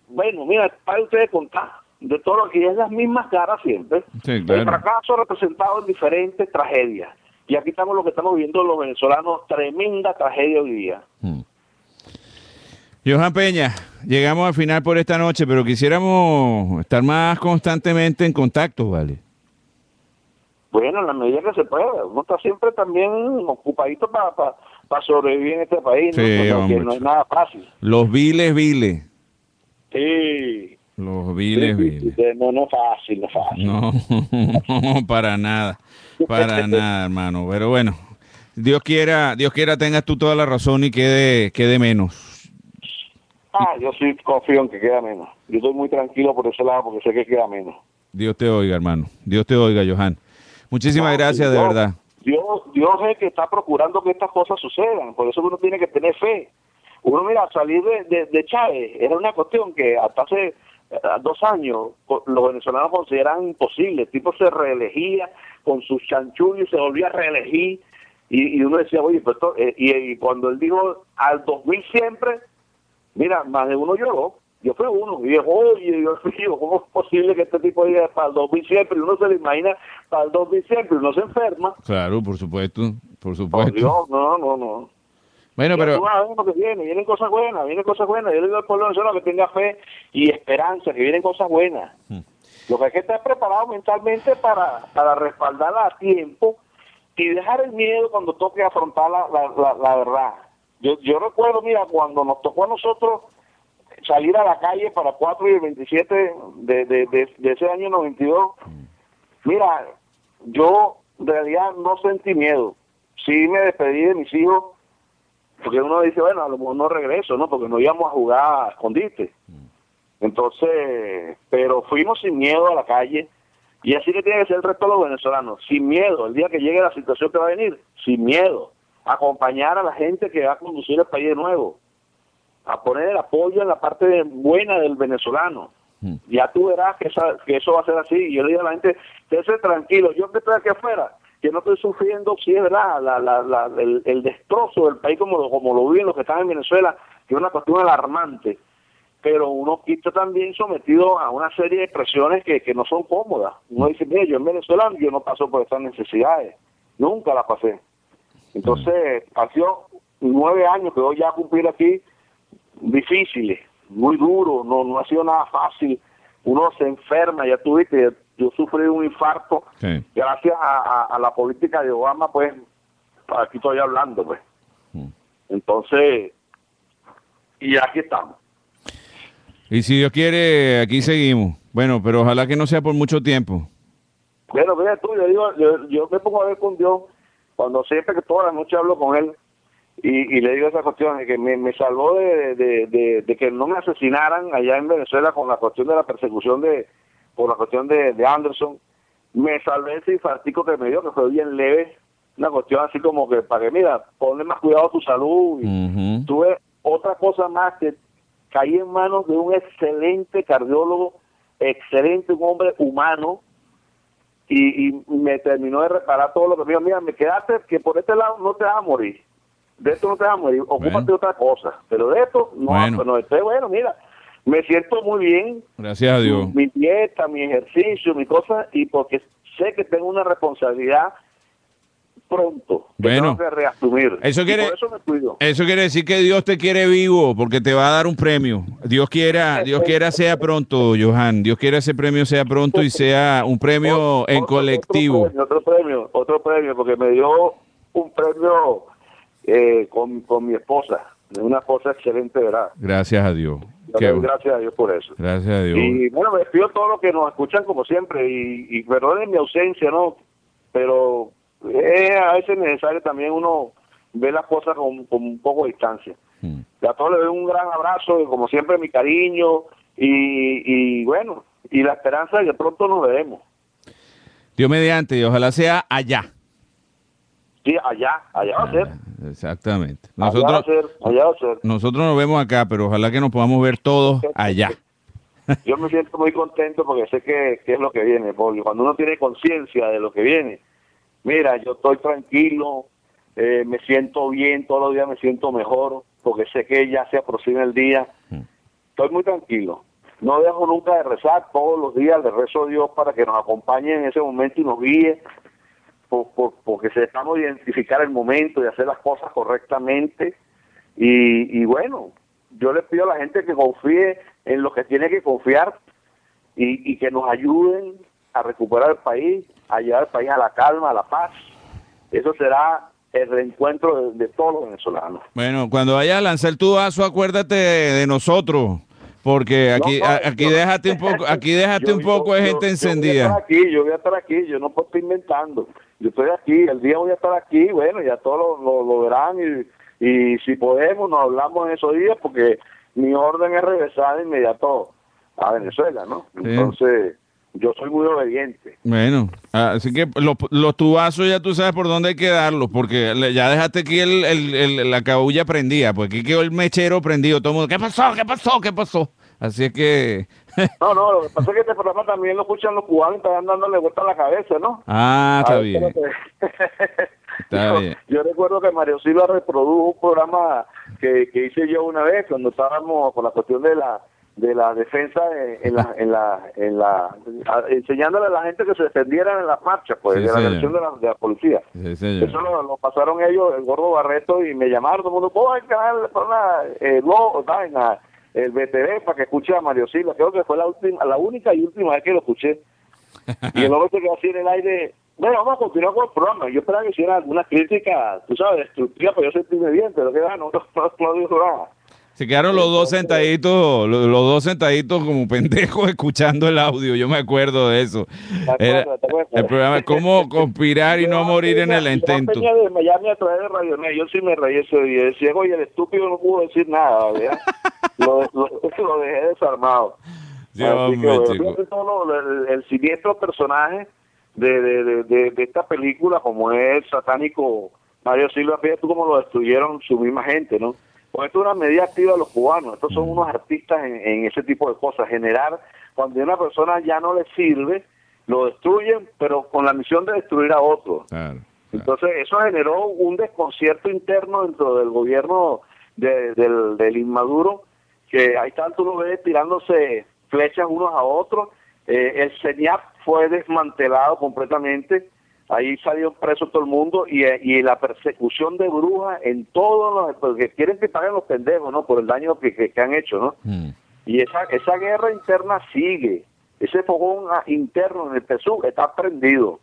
bueno, mira, para ustedes contar, de todo lo que es las mismas caras siempre. Sí, claro. El fracaso representado en diferentes tragedias. Y aquí estamos lo que estamos viviendo los venezolanos, tremenda tragedia hoy día. Johan Peña, llegamos al final por esta noche, pero quisiéramos estar más constantemente en contacto, ¿vale? Bueno, en la medida que se pueda. Uno está siempre también ocupadito para sobrevivir en este país, Sí, ¿no? Porque no es nada fácil. Los viles. Sí. Los viles. No es fácil, no es fácil. No, para nada, hermano. Pero bueno, Dios quiera tengas tú toda la razón y quede menos. Yo sí confío en que queda menos. Yo estoy muy tranquilo por ese lado porque sé que queda menos. Dios te oiga, hermano. Dios te oiga, Johan. Muchísimas gracias, de verdad. Dios es que está procurando que estas cosas sucedan. Por eso uno tiene que tener fe. Uno, mira, salir de Chávez era una cuestión que hasta hace 2 años los venezolanos consideraban imposible. El tipo se reelegía con sus chanchullos y se volvía a reelegir. Y uno decía, oye, pues y cuando él dijo al 2000 siempre, mira, más de uno lloró. Yo fui uno y dijo, oye, Dios mío, ¿cómo es posible que este tipo diga para el 2000 siempre? Y uno se lo imagina para el 2000 siempre y uno se enferma. Claro, por supuesto. Por Dios, no. Bueno, pero tú vas a ver lo que vienen cosas buenas. Yo le digo al pueblo venezolano que tenga fe y esperanza, que vienen cosas buenas. Lo que hay que estar preparado mentalmente para respaldarla a tiempo y dejar el miedo cuando toque afrontar la verdad. Yo recuerdo, mira, cuando nos tocó a nosotros salir a la calle para 4 y el 27 de ese año 92, mira, yo en realidad no sentí miedo. Sí me despedí de mis hijos, porque uno dice, bueno, a lo mejor no regreso, ¿no? Porque no íbamos a jugar a escondite. Entonces, pero fuimos sin miedo a la calle, y así que tiene que ser el resto de los venezolanos, sin miedo, el día que llegue la situación que va a venir, sin miedo, acompañar a la gente que va a conducir el país de nuevo, a poner el apoyo en la parte buena del venezolano. Ya tú verás que eso va a ser así. Y yo le digo a la gente, quédese tranquilo, yo que estoy aquí afuera, que no estoy sufriendo, sí es verdad, el destrozo del país como lo viven los que están en Venezuela, que es una cuestión alarmante, pero uno está también sometido a una serie de presiones que no son cómodas. Uno dice, mira, yo en Venezuela yo no paso por estas necesidades, nunca las pasé. Entonces, ha sido 9 años que voy ya a cumplir aquí, difíciles, muy duro, no ha sido nada fácil. Uno se enferma, ya tú viste, yo sufrí un infarto, sí. Gracias a la política de Obama, pues, aquí estoy hablando, pues. Entonces, y aquí estamos. Y si Dios quiere, aquí seguimos. Bueno, pero ojalá que no sea por mucho tiempo. Bueno, mira tú, yo me pongo a ver con Dios, cuando siempre que toda la noche hablo con él, y le digo esa cuestión, de que me salvó de que no me asesinaran allá en Venezuela con la cuestión de la persecución por la cuestión de Anderson. Me salvé ese infartico que me dio, que fue bien leve, una cuestión así como que para que, mira, ponle más cuidado a tu salud. Y tuve otra cosa más, que caí en manos de un excelente cardiólogo, excelente, un hombre humano, y me terminó de reparar todo lo que me dijo, mira, me quedaste que por este lado no te vas a morir. De esto no te vas a morir, ocúpate de otra cosa, pero de esto no. Bueno, mira, me siento muy bien. Gracias a Dios. Mi dieta, mi ejercicio, mi cosa, y porque sé que tengo una responsabilidad pronto. Bueno, tengo que reasumir. eso quiere, por eso me cuido. eso quiere decir que Dios te quiere vivo, porque te va a dar un premio. Dios quiera sea pronto, Johan. Dios quiera ese premio sea pronto y sea un premio en colectivo. Otro premio, porque me dio un premio con mi esposa, una esposa excelente, ¿verdad? Gracias a Dios. Gracias a Dios por eso. Gracias a Dios. Y bueno, me despido a todos los que nos escuchan como siempre, y perdonen mi ausencia, ¿no? Pero es a veces necesario también uno ver las cosas con un poco de distancia. A todos les doy un gran abrazo, y como siempre mi cariño, y bueno, y la esperanza de que pronto nos veremos. Dios mediante, y ojalá sea allá. Sí, allá va a ser. Exactamente. Allá va a ser. Nosotros nos vemos acá, pero ojalá que nos podamos ver todos allá. Yo me siento muy contento porque sé que es lo que viene, porque cuando uno tiene conciencia de lo que viene, mira, yo estoy tranquilo, me siento bien, todos los días me siento mejor, porque sé que ya se aproxima el día. Estoy muy tranquilo. No dejo nunca de rezar, todos los días le rezo a Dios para que nos acompañe en ese momento y nos guíe, porque sepamos identificar el momento y hacer las cosas correctamente. Y bueno, yo le pido a la gente que confíe en lo que tiene que confiar y que nos ayuden a recuperar el país, a llevar el país a la calma, a la paz. Eso será el reencuentro de todos los venezolanos. Bueno, cuando vayas a lanzar tu vaso, acuérdate de nosotros, porque aquí déjate un poco de gente encendida. Yo voy a estar aquí, yo no puedo estar inventando. Yo estoy aquí, el día voy a estar aquí, bueno, ya todos lo verán y si podemos nos hablamos en esos días, porque mi orden es regresar de inmediato a Venezuela, ¿no? Sí. Entonces, yo soy muy obediente. Bueno, así que los tubazos ya tú sabes por dónde hay que darlos, porque ya dejaste aquí la cabulla prendida, pues aquí quedó el mechero prendido, todo el mundo, ¿qué pasó? Así es que... No, lo que pasa es que este programa también lo escuchan los cubanos y están dándole vuelta a la cabeza, ¿no? Ah, está bien. Yo recuerdo que Mario Silva reprodujo un programa que hice yo una vez cuando estábamos con la cuestión de la defensa enseñándole a la gente que se defendieran en las marchas, pues, sí, de la agresión de la policía. Sí, eso lo pasaron ellos, el Gordo Barreto, y me llamaron, todo el mundo, ¿cómo hay que darle el BTV para que escuche a Mario Silva? Creo que fue la única y última vez que lo escuché. Y el hombre se quedó así en el aire. Bueno, vamos a continuar con el programa. Yo esperaba que hiciera alguna crítica, tú sabes, destructiva, pero yo sentirme bien, pero que no dijo nada. Se quedaron los dos sentaditos como pendejos escuchando el audio. Yo me acuerdo de eso. El programa ¿Cómo conspirar y no morir en el intento? Yo de Miami a través de Radio Net. Yo sí me reí ese día. Decía, oye, el estúpido no pudo decir nada, ¿verdad? lo dejé desarmado. Así que, todo el siniestro personaje de esta película, como es satánico Mario Silva, fíjate tú cómo lo destruyeron su misma gente, ¿no? Pues esto es una medida activa de los cubanos. Estos son unos artistas en ese tipo de cosas. Generar, cuando una persona ya no le sirve, lo destruyen, pero con la misión de destruir a otro. Claro. Entonces, eso generó un desconcierto interno dentro del gobierno del inmaduro, que ahí tanto uno ve tirándose flechas unos a otros. El CENIAP fue desmantelado completamente. Ahí salió preso todo el mundo y la persecución de brujas en todos los... Porque quieren que paguen los pendejos, ¿no? Por el daño que han hecho, ¿no? Y esa guerra interna sigue. Ese fogón interno en el PSUV está prendido.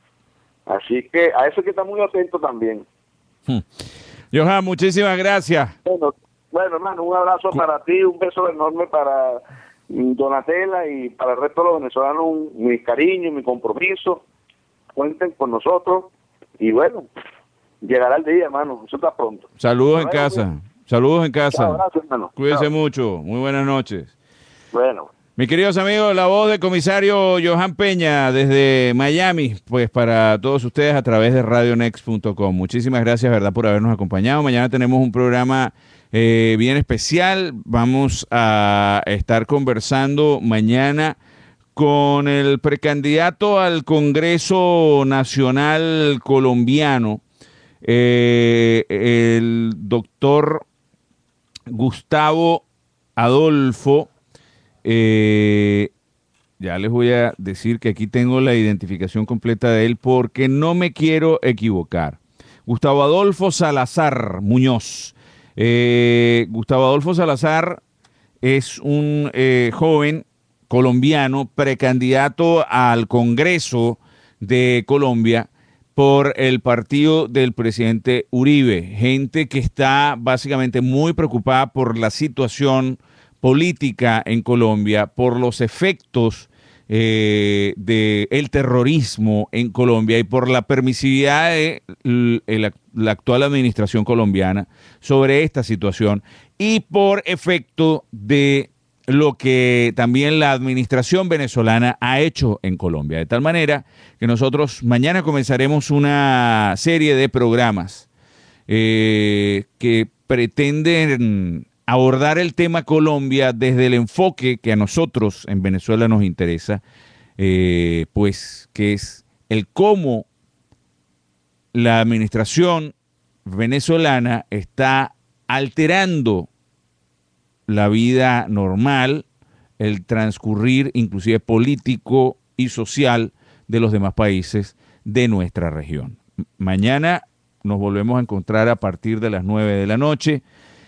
Así que a eso hay que estar muy atento también. Johan, muchísimas gracias. Bueno, hermano, un abrazo para ti, un beso enorme para Donatella y para el resto de los venezolanos, mi cariño, mi compromiso. Cuenten con nosotros y bueno, llegará el día, hermano, eso está pronto. Saludos en casa. Saludos en casa. Gracias, hermano. Cuídense mucho. Muy buenas noches. Bueno. Mis queridos amigos, la voz del comisario Johan Peña desde Miami, pues para todos ustedes a través de radionext.com. Muchísimas gracias, verdad, por habernos acompañado. Mañana tenemos un programa bien especial. Vamos a estar conversando mañana con el precandidato al Congreso Nacional colombiano, el doctor Gustavo Adolfo Ya les voy a decir que aquí tengo la identificación completa de él porque no me quiero equivocar. Gustavo Adolfo Salazar Muñoz. Gustavo Adolfo Salazar es un joven colombiano precandidato al Congreso de Colombia por el partido del presidente Uribe. Gente que está básicamente muy preocupada por la situación política en Colombia, por los efectos del terrorismo en Colombia y por la permisividad de la actual administración colombiana sobre esta situación y por efecto de lo que también la administración venezolana ha hecho en Colombia. De tal manera que nosotros mañana comenzaremos una serie de programas que pretenden abordar el tema Colombia desde el enfoque que a nosotros en Venezuela nos interesa, pues que es el cómo la administración venezolana está alterando la vida normal, el transcurrir inclusive político y social de los demás países de nuestra región. Mañana nos volvemos a encontrar a partir de las 9 de la noche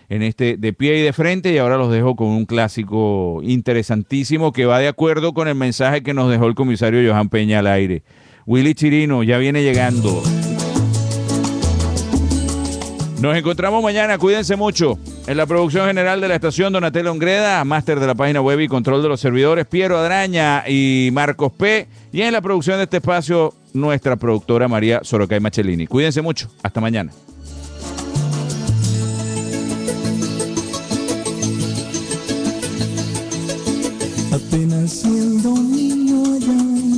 en este De Pie y de Frente, y ahora los dejo con un clásico interesantísimo que va de acuerdo con el mensaje que nos dejó el comisario Johan Peña al aire. Willy Chirino ya viene llegando. Nos encontramos mañana, cuídense mucho. En la producción general de la estación, Donatello Ongreda, máster de la página web y control de los servidores, Piero Adraña y Marcos P. Y en la producción de este espacio, nuestra productora María Sorocay Macellini. Cuídense mucho. Hasta mañana. Apenas siendo